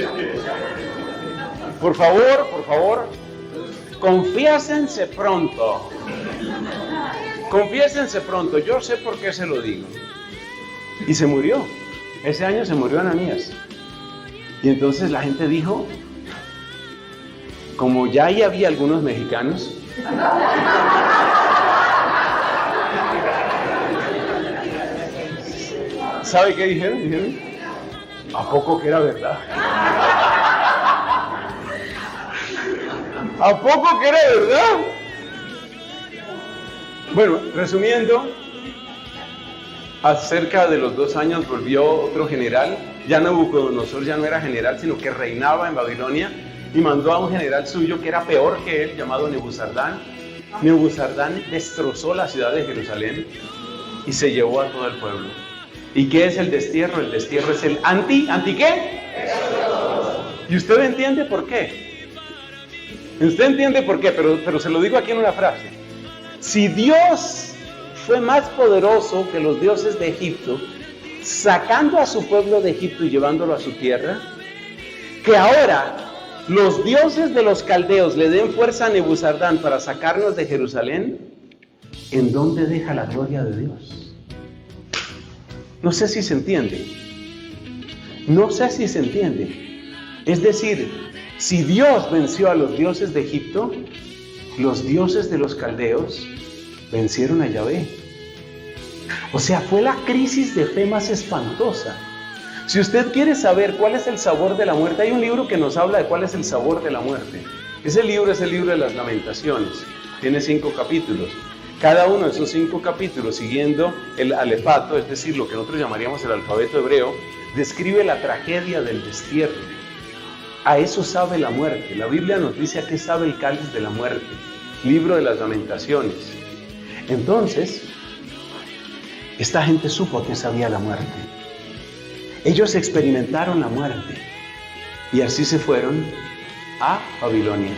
por favor, confiésense pronto. Confiésense pronto. Yo sé por qué se lo digo. Y se murió. Ese año se murió Ananías. Y entonces la gente dijo, como ya ahí había algunos mexicanos, ¿sabe qué dijeron? Dijeron: ¿a poco que era verdad? ¿A poco que era verdad? Bueno, resumiendo, acerca de los 2 años volvió otro general. Ya Nabucodonosor ya no era general, sino que reinaba en Babilonia, y mandó a un general suyo que era peor que él, llamado Nebuzardán. Nebuzardán destrozó la ciudad de Jerusalén y se llevó a todo el pueblo. ¿Y qué es el destierro? El destierro es el ¿anti qué? ¿Y usted entiende por qué? Usted entiende por qué, pero se lo digo aquí en una frase. Si Dios fue más poderoso que los dioses de Egipto, sacando a su pueblo de Egipto y llevándolo a su tierra, que ahora los dioses de los caldeos le den fuerza a Nebuzardán para sacarnos de Jerusalén, ¿en dónde deja la gloria de Dios? No sé si se entiende. No sé si se entiende. Es decir, si Dios venció a los dioses de Egipto, los dioses de los caldeos vencieron a Yahvé. O sea, fue la crisis de fe más espantosa. Si usted quiere saber cuál es el sabor de la muerte, hay un libro que nos habla de cuál es el sabor de la muerte. Ese libro es el libro de las Lamentaciones. Tiene 5 capítulos. Cada uno de esos 5 capítulos, siguiendo el alefato, es decir, lo que nosotros llamaríamos el alfabeto hebreo, describe la tragedia del destierro. A eso sabe la muerte. La Biblia nos dice a qué sabe el cáliz de la muerte. Libro de las Lamentaciones. Entonces, esta gente supo a qué sabía la muerte. Ellos experimentaron la muerte y así se fueron a Babilonia.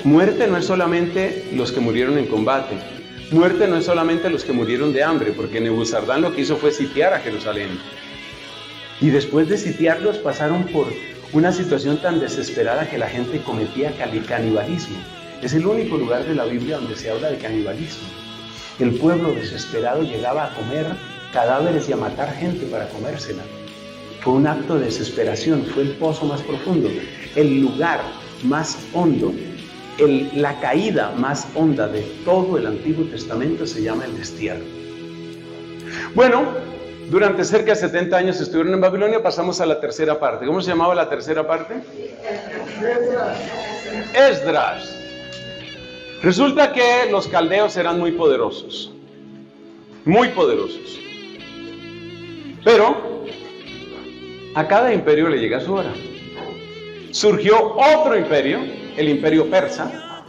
Muerte no es solamente los que murieron en combate. Muerte no es solamente los que murieron de hambre, porque Nebuzardán lo que hizo fue sitiar a Jerusalén. Y después de sitiarlos pasaron por una situación tan desesperada que la gente cometía canibalismo. Es el único lugar de la Biblia donde se habla de canibalismo. El pueblo desesperado llegaba a comer cadáveres y a matar gente para comérsela. Fue un acto de desesperación, fue el pozo más profundo, el lugar más hondo, la caída más honda de todo el Antiguo Testamento se llama el destierro. Bueno, durante cerca de 70 años estuvieron en Babilonia, pasamos a la tercera parte. ¿Cómo se llamaba la tercera parte? Esdras. Resulta que los caldeos eran muy poderosos. Muy poderosos. Pero a cada imperio le llega su hora. Surgió otro imperio, el imperio persa,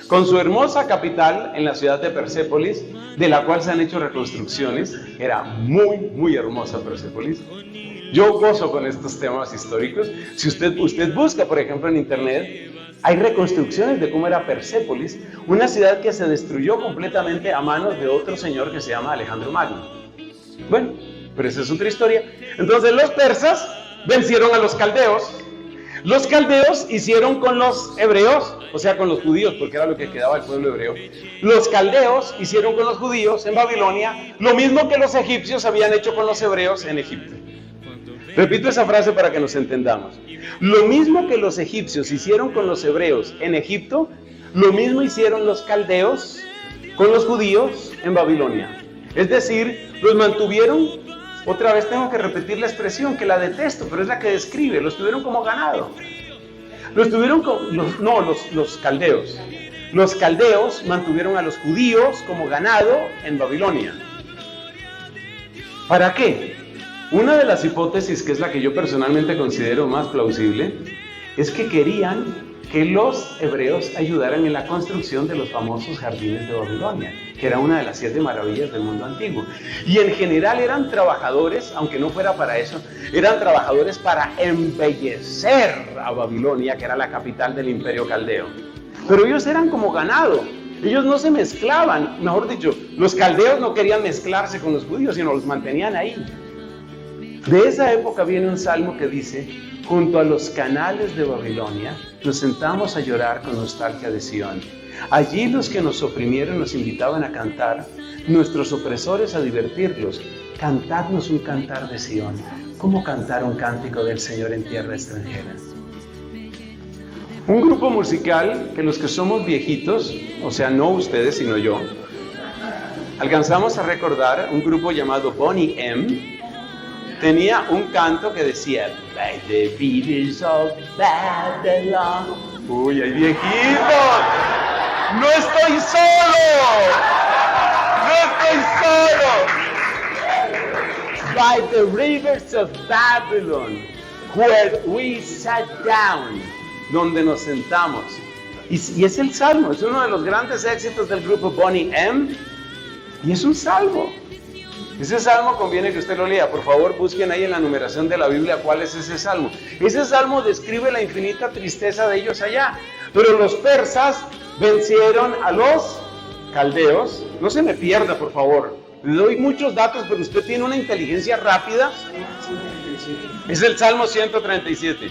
con su hermosa capital en la ciudad de Persépolis, de la cual se han hecho reconstrucciones. Era muy, muy hermosa Persépolis. Yo gozo con estos temas históricos. Si usted busca, por ejemplo, en internet, hay reconstrucciones de cómo era Persépolis, una ciudad que se destruyó completamente a manos de otro señor que se llama Alejandro Magno. Bueno, pero esa es otra historia. Entonces los persas vencieron a los caldeos. Los caldeos hicieron con los hebreos, o sea, con los judíos, porque era lo que quedaba del pueblo hebreo. Los caldeos hicieron con los judíos en Babilonia lo mismo que los egipcios habían hecho con los hebreos en Egipto. Repito esa frase para que nos entendamos. Lo mismo que los egipcios hicieron con los hebreos en Egipto, lo mismo hicieron los caldeos con los judíos en Babilonia. Es decir, los mantuvieron. Otra vez tengo que repetir la expresión que la detesto, pero es la que describe. Los tuvieron como ganado. Los caldeos. Los caldeos mantuvieron a los judíos como ganado en Babilonia. ¿Para qué? Una de las hipótesis, que es la que yo personalmente considero más plausible, es que querían que los hebreos ayudaran en la construcción de los famosos jardines de Babilonia, que era una de las 7 maravillas del mundo antiguo. Y en general eran trabajadores, aunque no fuera para eso, eran trabajadores para embellecer a Babilonia, que era la capital del imperio caldeo. Pero ellos eran como ganado, ellos no se mezclaban, mejor dicho, los caldeos no querían mezclarse con los judíos, sino los mantenían ahí. De esa época viene un salmo que dice: junto a los canales de Babilonia nos sentamos a llorar con nostalgia de Sión. Allí los que nos oprimieron nos invitaban a cantar, nuestros opresores a divertirlos. Cantadnos un cantar de Sión. ¿Cómo cantar un cántico del Señor en tierra extranjera? Un grupo musical que los que somos viejitos, o sea, no ustedes sino yo, alcanzamos a recordar, un grupo llamado Boney M. Tenía un canto que decía: by the beatles of Babylon. Uy, hay viejitos. No estoy solo. By the rivers of Babylon, where we sat down. Donde nos sentamos. Y es el salmo, es uno de los grandes éxitos del grupo Boney M. Y es un salmo. Ese salmo conviene que usted lo lea. Por favor, busquen ahí en la numeración de la Biblia cuál es ese salmo. Ese salmo describe la infinita tristeza de ellos allá. Pero los persas vencieron a los caldeos. No se me pierda, por favor. Le doy muchos datos, pero usted tiene una inteligencia rápida. Es el Salmo 137.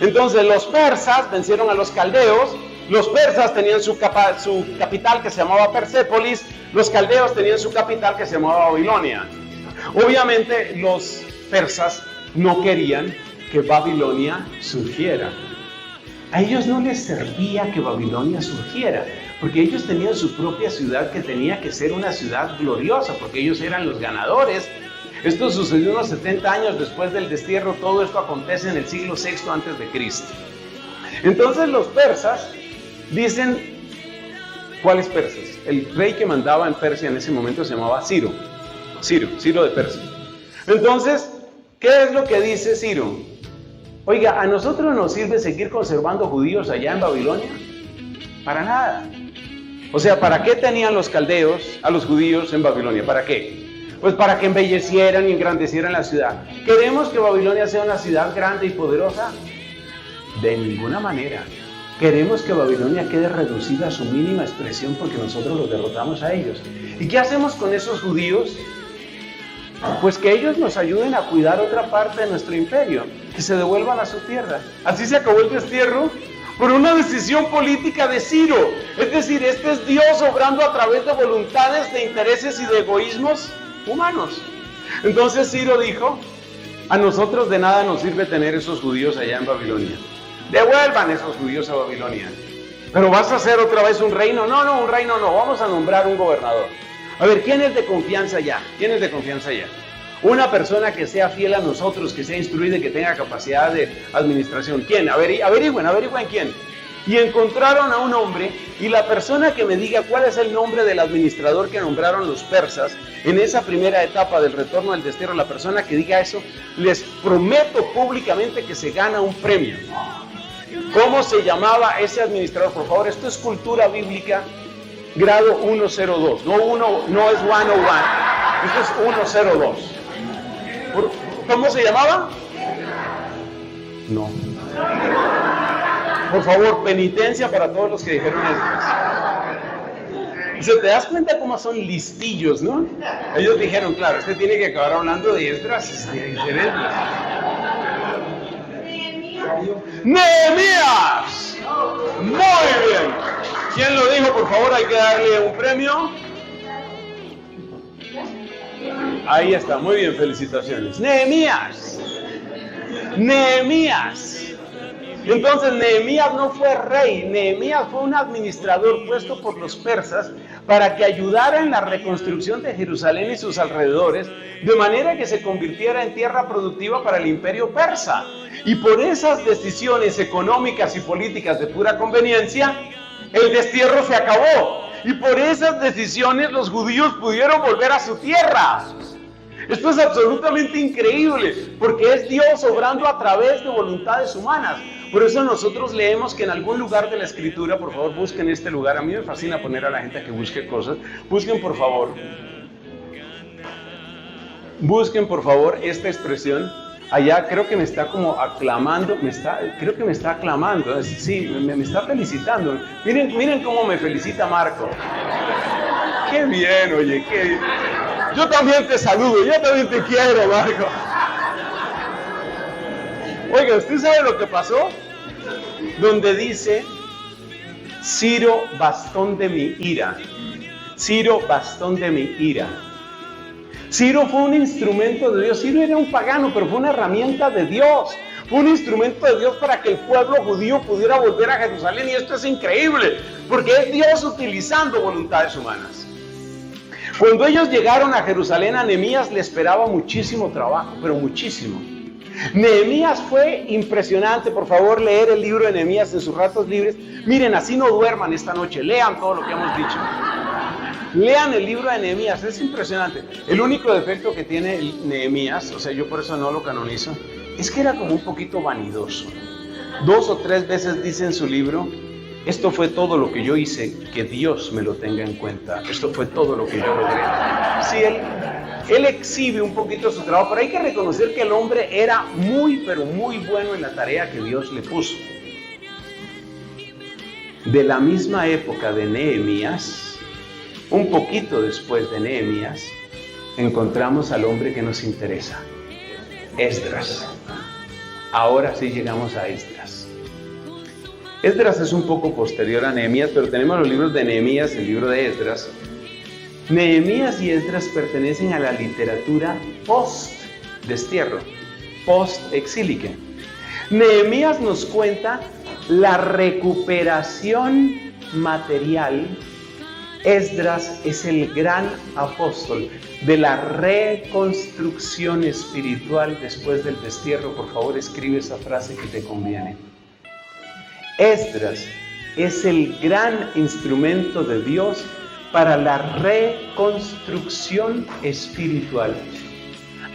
Entonces, los persas vencieron a los caldeos. Los persas tenían su capital que se llamaba Persépolis. Los caldeos tenían su capital que se llamaba Babilonia. Obviamente los persas no querían que Babilonia surgiera. A ellos no les servía que Babilonia surgiera, porque ellos tenían su propia ciudad que tenía que ser una ciudad gloriosa, porque ellos eran los ganadores. Esto sucedió unos 70 años después del destierro. Todo esto acontece en el siglo VI a.C. Entonces los persas dicen, ¿cuáles persas? El rey que mandaba en Persia en ese momento se llamaba Ciro de Persia. Entonces, ¿qué es lo que dice Ciro? Oiga, ¿a nosotros nos sirve seguir conservando judíos allá en Babilonia? Para nada. O sea, ¿para qué tenían los caldeos a los judíos en Babilonia? ¿Para qué? Pues para que embellecieran y engrandecieran la ciudad. ¿Queremos que Babilonia sea una ciudad grande y poderosa? De ninguna manera. Queremos que Babilonia quede reducida a su mínima expresión porque nosotros los derrotamos a ellos. ¿Y qué hacemos con esos judíos? Pues que ellos nos ayuden a cuidar otra parte de nuestro imperio, que se devuelvan a su tierra. Así se acabó el destierro por una decisión política de Ciro. Es decir, este es Dios obrando a través de voluntades, de intereses y de egoísmos humanos. Entonces Ciro dijo, a nosotros de nada nos sirve tener esos judíos allá en Babilonia. Devuelvan esos judíos a Babilonia. ¿Pero vas a hacer otra vez un reino? No, un reino no, vamos a nombrar un gobernador. A ver, ¿quién es de confianza ya? ¿Quién es de confianza ya? Una persona que sea fiel a nosotros, que sea instruida y que tenga capacidad de administración. ¿Quién? Averigüen quién. Y encontraron a un hombre, y la persona que me diga cuál es el nombre del administrador que nombraron los persas en esa primera etapa del retorno del destierro, la persona que diga eso, les prometo públicamente que se gana un premio. ¿Cómo se llamaba ese administrador? Por favor, esto es cultura bíblica, grado 102. No es 101, esto es 102. ¿Cómo se llamaba? No. Por favor, penitencia para todos los que dijeron eso. ¿Te das cuenta cómo son listillos, no? Ellos dijeron, claro, este tiene que acabar hablando de Esdras, diferente. ¡Nehemías! Muy bien. ¿Quién lo dijo? Por favor, hay que darle un premio. Ahí está, muy bien, felicitaciones. Nehemías. Entonces Nehemías no fue rey, Nehemías fue un administrador puesto por los persas para que ayudara en la reconstrucción de Jerusalén y sus alrededores, de manera que se convirtiera en tierra productiva para el imperio persa. Y por esas decisiones económicas y políticas de pura conveniencia, el destierro se acabó. Y por esas decisiones los judíos pudieron volver a su tierra. Esto es absolutamente increíble, porque es Dios obrando a través de voluntades humanas. Por eso nosotros leemos que en algún lugar de la Escritura, por favor busquen este lugar, a mí me fascina poner a la gente a que busque cosas, busquen por favor esta expresión. Allá creo que me está como aclamando, creo que me está aclamando, sí, me está felicitando. Miren cómo me felicita Marco. Qué bien, oye, qué bien. Yo también te saludo, yo también te quiero, Marco. Oiga, ¿usted sabe lo que pasó? Donde dice, Ciro, bastón de mi ira. Ciro, bastón de mi ira. Ciro fue un instrumento de Dios. Ciro era un pagano, pero fue una herramienta de Dios. Fue un instrumento de Dios para que el pueblo judío pudiera volver a Jerusalén. Y esto es increíble, porque es Dios utilizando voluntades humanas. Cuando ellos llegaron a Jerusalén, a Nehemías le esperaba muchísimo trabajo, pero muchísimo. Nehemías fue impresionante. Por favor, leer el libro de Nehemías en sus ratos libres. Miren, así no duerman esta noche, lean todo lo que hemos dicho. Lean el libro de Nehemías, es impresionante. El único defecto que tiene Nehemías, o sea, yo por eso no lo canonizo, es que era como un poquito vanidoso. 2 o 3 veces dice en su libro, esto fue todo lo que yo hice, que Dios me lo tenga en cuenta. Esto fue todo lo que yo logré. Sí, él exhibe un poquito su trabajo, pero hay que reconocer que el hombre era muy, pero muy bueno en la tarea que Dios le puso. De la misma época de Nehemías, un poquito después de Nehemías, encontramos al hombre que nos interesa, Esdras. Ahora sí llegamos a Esdras. Esdras es un poco posterior a Nehemías, pero tenemos los libros de Nehemías, el libro de Esdras. Nehemías y Esdras pertenecen a la literatura post-destierro, post-exílica. Nehemías nos cuenta la recuperación material. Esdras es el gran apóstol de la reconstrucción espiritual después del destierro. Por favor, escribe esa frase que te conviene. Esdras es el gran instrumento de Dios para la reconstrucción espiritual.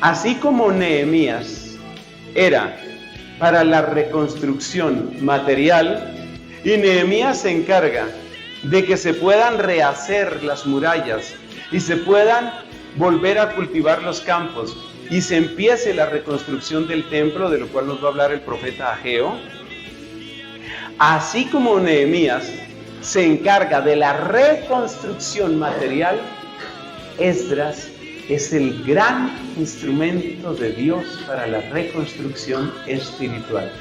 Así como Nehemías era para la reconstrucción material, y Nehemías se encarga de que se puedan rehacer las murallas y se puedan volver a cultivar los campos y se empiece la reconstrucción del templo, de lo cual nos va a hablar el profeta Ageo. Así como Nehemías se encarga de la reconstrucción material, Esdras es el gran instrumento de Dios para la reconstrucción espiritual.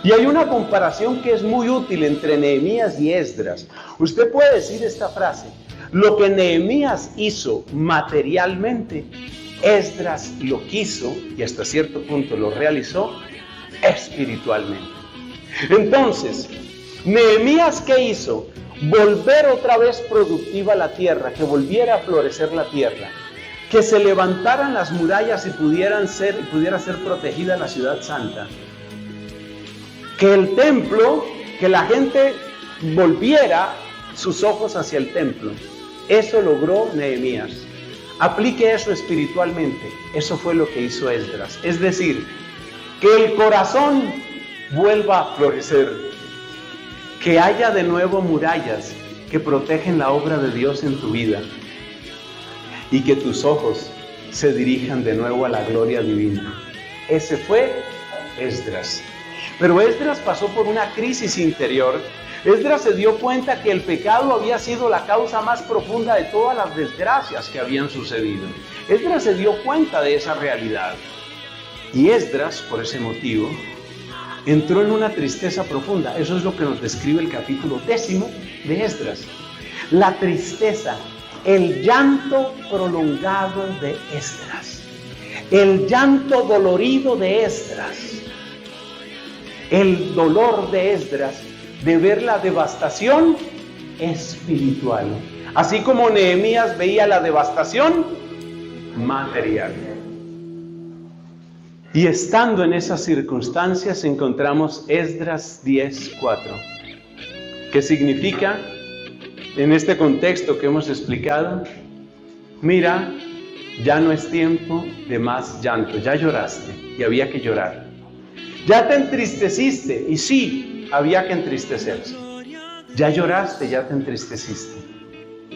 Y hay una comparación que es muy útil entre Nehemías y Esdras. Usted puede decir esta frase: lo que Nehemías hizo materialmente, Esdras lo quiso y hasta cierto punto lo realizó espiritualmente. Entonces, Nehemías, ¿qué hizo? Volver otra vez productiva la tierra, que volviera a florecer la tierra, que se levantaran las murallas y pudiera ser protegida la ciudad santa, que el templo, que la gente volviera sus ojos hacia el templo. Eso logró Nehemías. Aplique eso espiritualmente. Eso fue lo que hizo Esdras. Es decir, que el corazón vuelva a florecer, que haya de nuevo murallas que protegen la obra de Dios en tu vida y que tus ojos se dirijan de nuevo a la gloria divina. Ese fue Esdras. Pero Esdras pasó por una crisis interior. Esdras se dio cuenta que el pecado había sido la causa más profunda de todas las desgracias que habían sucedido. Esdras se dio cuenta de esa realidad. Y Esdras, por ese motivo, entró en una tristeza profunda. Eso es lo que nos describe el capítulo 10 de Esdras. La tristeza, el llanto prolongado de Esdras, el llanto dolorido de Esdras, el dolor de Esdras de ver la devastación espiritual, así como Nehemías veía la devastación material. Y estando en esas circunstancias encontramos Esdras 10:4, que significa, en este contexto que hemos explicado: mira, ya no es tiempo de más llanto, ya lloraste y había que llorar. Ya te entristeciste, y sí, había que entristecerse. Ya lloraste, ya te entristeciste.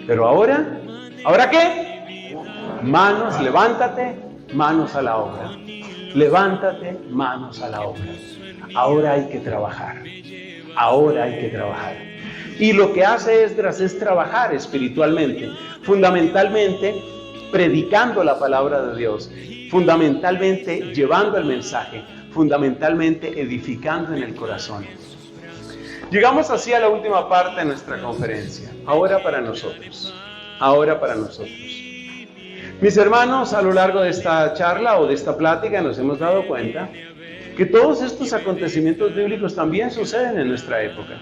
Pero ahora, ¿ahora qué? Manos, levántate, manos a la obra. Levántate, manos a la obra. Ahora hay que trabajar. Ahora hay que trabajar. Y lo que hace Esdras es trabajar espiritualmente, fundamentalmente predicando la palabra de Dios, fundamentalmente llevando el mensaje, fundamentalmente edificando en el corazón. Llegamos así a la última parte de nuestra conferencia. Ahora para nosotros. Ahora para nosotros. Mis hermanos, a lo largo de esta charla o de esta plática nos hemos dado cuenta que todos estos acontecimientos bíblicos también suceden en nuestra época.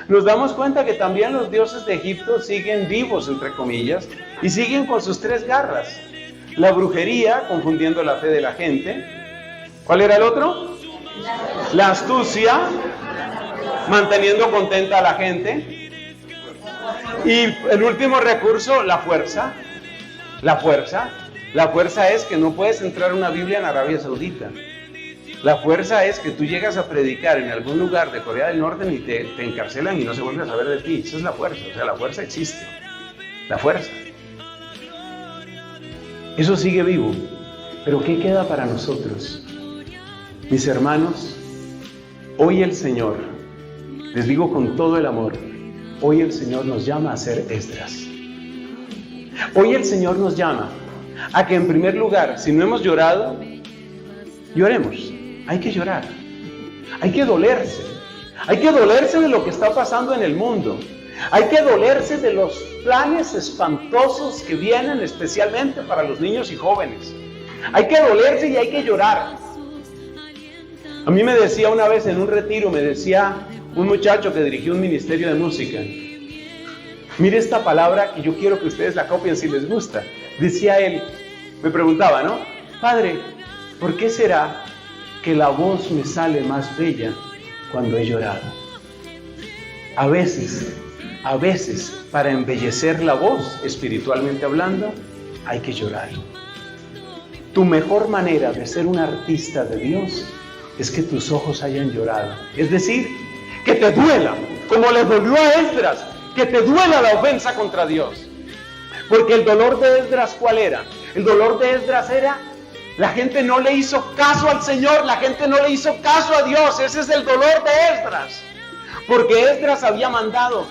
Nos damos cuenta que también los dioses de Egipto siguen vivos, entre comillas, y siguen con sus tres garras. La brujería, confundiendo la fe de la gente. ¿Cuál era el otro? La astucia, manteniendo contenta a la gente. Y el último recurso, la fuerza. La fuerza es que no puedes entrar una Biblia en Arabia Saudita. La fuerza es que tú llegas a predicar en algún lugar de Corea del Norte y te encarcelan y no se vuelve a saber de ti. Esa es la fuerza. O sea, la fuerza existe. La fuerza. Eso sigue vivo. Pero ¿qué queda para nosotros? Mis hermanos, hoy el Señor, les digo con todo el amor, hoy el Señor nos llama a ser Esdras. Hoy el Señor nos llama a que en primer lugar, si no hemos llorado, lloremos. Hay que llorar. Hay que dolerse. Hay que dolerse de lo que está pasando en el mundo. Hay que dolerse de los planes espantosos que vienen especialmente para los niños y jóvenes. Hay que dolerse y hay que llorar. A mí me decía una vez en un retiro, me decía un muchacho que dirigió un ministerio de música: mire esta palabra que yo quiero que ustedes la copien si les gusta. Decía él, me preguntaba, ¿no? Padre, ¿por qué será que la voz me sale más bella cuando he llorado? A veces, para embellecer la voz, espiritualmente hablando, hay que llorar. Tu mejor manera de ser un artista de Dios es que tus ojos hayan llorado. Es decir, que te duela, como le dolió a Esdras, que te duela la ofensa contra Dios. Porque el dolor de Esdras, ¿cuál era? El dolor de Esdras era, la gente no le hizo caso al Señor, la gente no le hizo caso a Dios. Ese es el dolor de Esdras. Porque Esdras había mandado,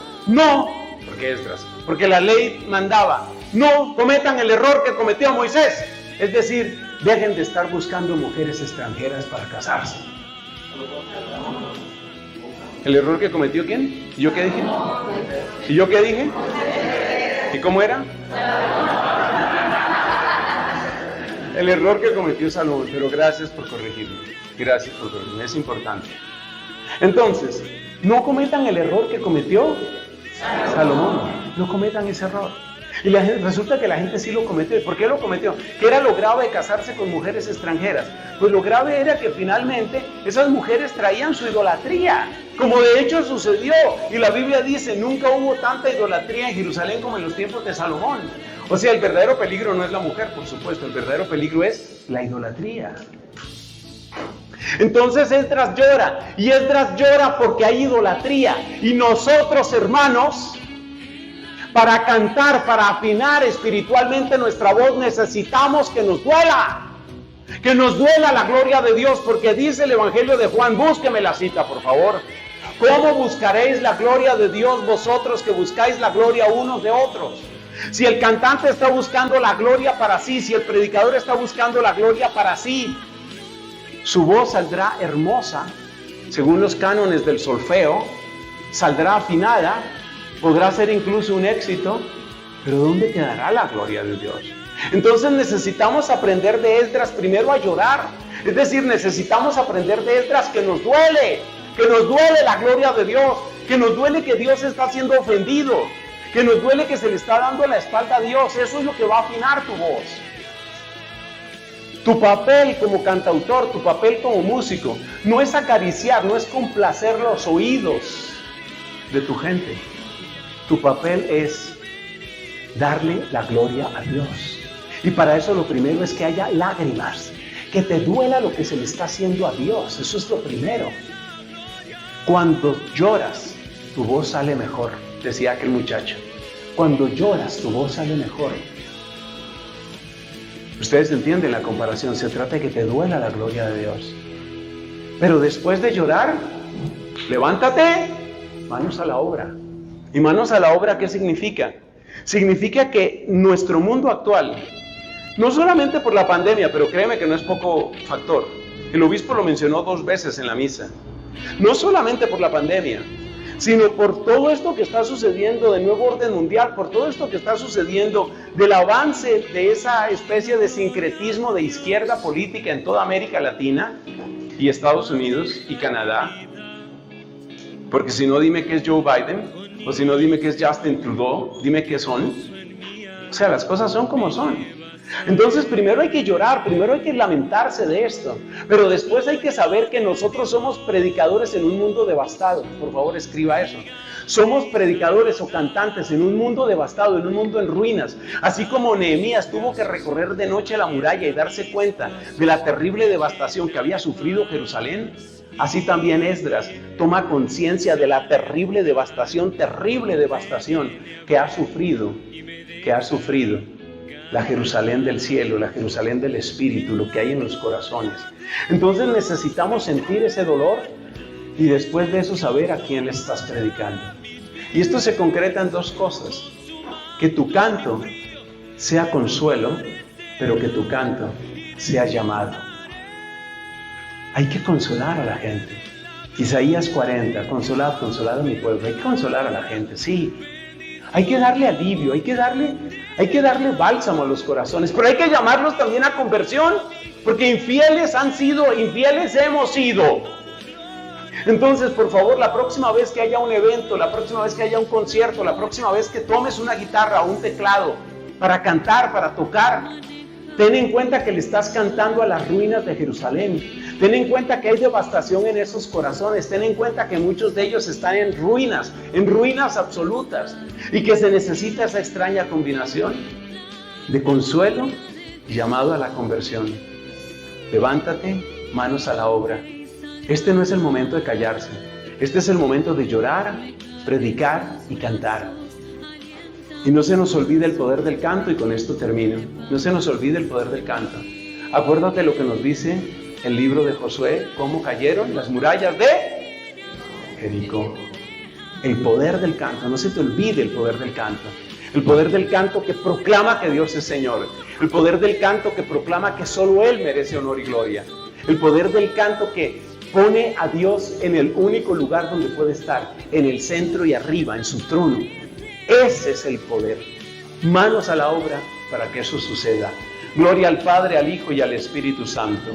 porque la ley mandaba, no cometan el error que cometió Moisés. Es decir, dejen de estar buscando mujeres extranjeras para casarse. ¿El error que cometió quién? ¿Y yo qué dije? ¿Y yo qué dije? ¿Y cómo era? El error que cometió Salomón, pero gracias por corregirme. Gracias por corregirme, es importante. Entonces, no cometan el error que cometió Salomón. No cometan ese error. Y resulta que la gente sí lo cometió. ¿Y por qué lo cometió? ¿Qué era lo grave de casarse con mujeres extranjeras? Pues lo grave era que finalmente esas mujeres traían su idolatría, como de hecho sucedió. Y la Biblia dice, nunca hubo tanta idolatría en Jerusalén como en los tiempos de Salomón. O sea, el verdadero peligro no es la mujer, por supuesto. El verdadero peligro es la idolatría. Entonces Esdras llora, y Esdras llora porque hay idolatría. Y nosotros, hermanos, para cantar, para afinar espiritualmente nuestra voz, necesitamos que nos duela la gloria de Dios, porque dice el Evangelio de Juan, búsqueme la cita, por favor. ¿Cómo buscaréis la gloria de Dios vosotros que buscáis la gloria unos de otros? Si el cantante está buscando la gloria para sí, si el predicador está buscando la gloria para sí, su voz saldrá hermosa, según los cánones del solfeo, saldrá afinada, podrá ser incluso un éxito, pero ¿dónde quedará la gloria de Dios? Entonces necesitamos aprender de Esdras primero a llorar. Es decir, necesitamos aprender de Esdras que nos duele la gloria de Dios, que nos duele que Dios está siendo ofendido, que nos duele que se le está dando la espalda a Dios. Eso es lo que va a afinar tu voz. Tu papel como cantautor, tu papel como músico, no es acariciar, no es complacer los oídos de tu gente. Tu papel es darle la gloria a Dios. Y para eso lo primero es que haya lágrimas, que te duela lo que se le está haciendo a Dios. Eso es lo primero. Cuando lloras, tu voz sale mejor, decía aquel muchacho. Cuando lloras, tu voz sale mejor. Ustedes entienden la comparación, se trata de que te duela la gloria de Dios. Pero después de llorar, levántate, manos a la obra. ¿Y manos a la obra qué significa? Significa que nuestro mundo actual, no solamente por la pandemia, pero créeme que no es poco factor. El obispo lo mencionó 2 veces en la misa. No solamente por la pandemia, sino por todo esto que está sucediendo de nuevo orden mundial, por todo esto que está sucediendo del avance de esa especie de sincretismo de izquierda política en toda América Latina y Estados Unidos y Canadá. Porque si no, dime qué es Joe Biden, o si no, dime qué es Justin Trudeau, dime qué son. O sea, las cosas son como son. Entonces primero hay que llorar, primero hay que lamentarse de esto, pero después hay que saber que nosotros somos predicadores en un mundo devastado. Por favor, escriba eso. Somos predicadores o cantantes en un mundo devastado, en un mundo en ruinas. Así como Nehemías tuvo que recorrer de noche la muralla y darse cuenta de la terrible devastación que había sufrido Jerusalén, así también Esdras toma conciencia de la terrible devastación que ha sufrido la Jerusalén del cielo, la Jerusalén del Espíritu, lo que hay en los corazones. Entonces necesitamos sentir ese dolor y después de eso saber a quién le estás predicando. Y esto se concreta en 2 cosas: que tu canto sea consuelo, pero que tu canto sea llamado. Hay que consolar a la gente. Isaías 40, consolad a mi pueblo. Hay que consolar a la gente, sí. Hay que darle alivio, hay que darle bálsamo a los corazones, pero hay que llamarlos también a conversión, porque infieles han sido, infieles hemos sido. Entonces, por favor, la próxima vez que haya un evento, la próxima vez que haya un concierto, la próxima vez que tomes una guitarra o un teclado para cantar, para tocar, Ten en cuenta que le estás cantando a las ruinas de Jerusalén. Ten en cuenta que hay devastación en esos corazones. Ten en cuenta que muchos de ellos están en ruinas absolutas, y que se necesita esa extraña combinación de consuelo y llamado a la conversión. Levántate, manos a la obra. Este no es el momento de callarse. Este es el momento de llorar, predicar y cantar. Y no se nos olvide el poder del canto, y con esto termino. No se nos olvide el poder del canto. Acuérdate lo que nos dice el libro de Josué, cómo cayeron las murallas de Jericó. El poder del canto, no se te olvide el poder del canto. El poder del canto que proclama que Dios es Señor. El poder del canto que proclama que solo Él merece honor y gloria. El poder del canto que pone a Dios en el único lugar donde puede estar, en el centro y arriba, en su trono. Ese es el poder. Manos a la obra para que eso suceda. Gloria al Padre, al Hijo y al Espíritu Santo.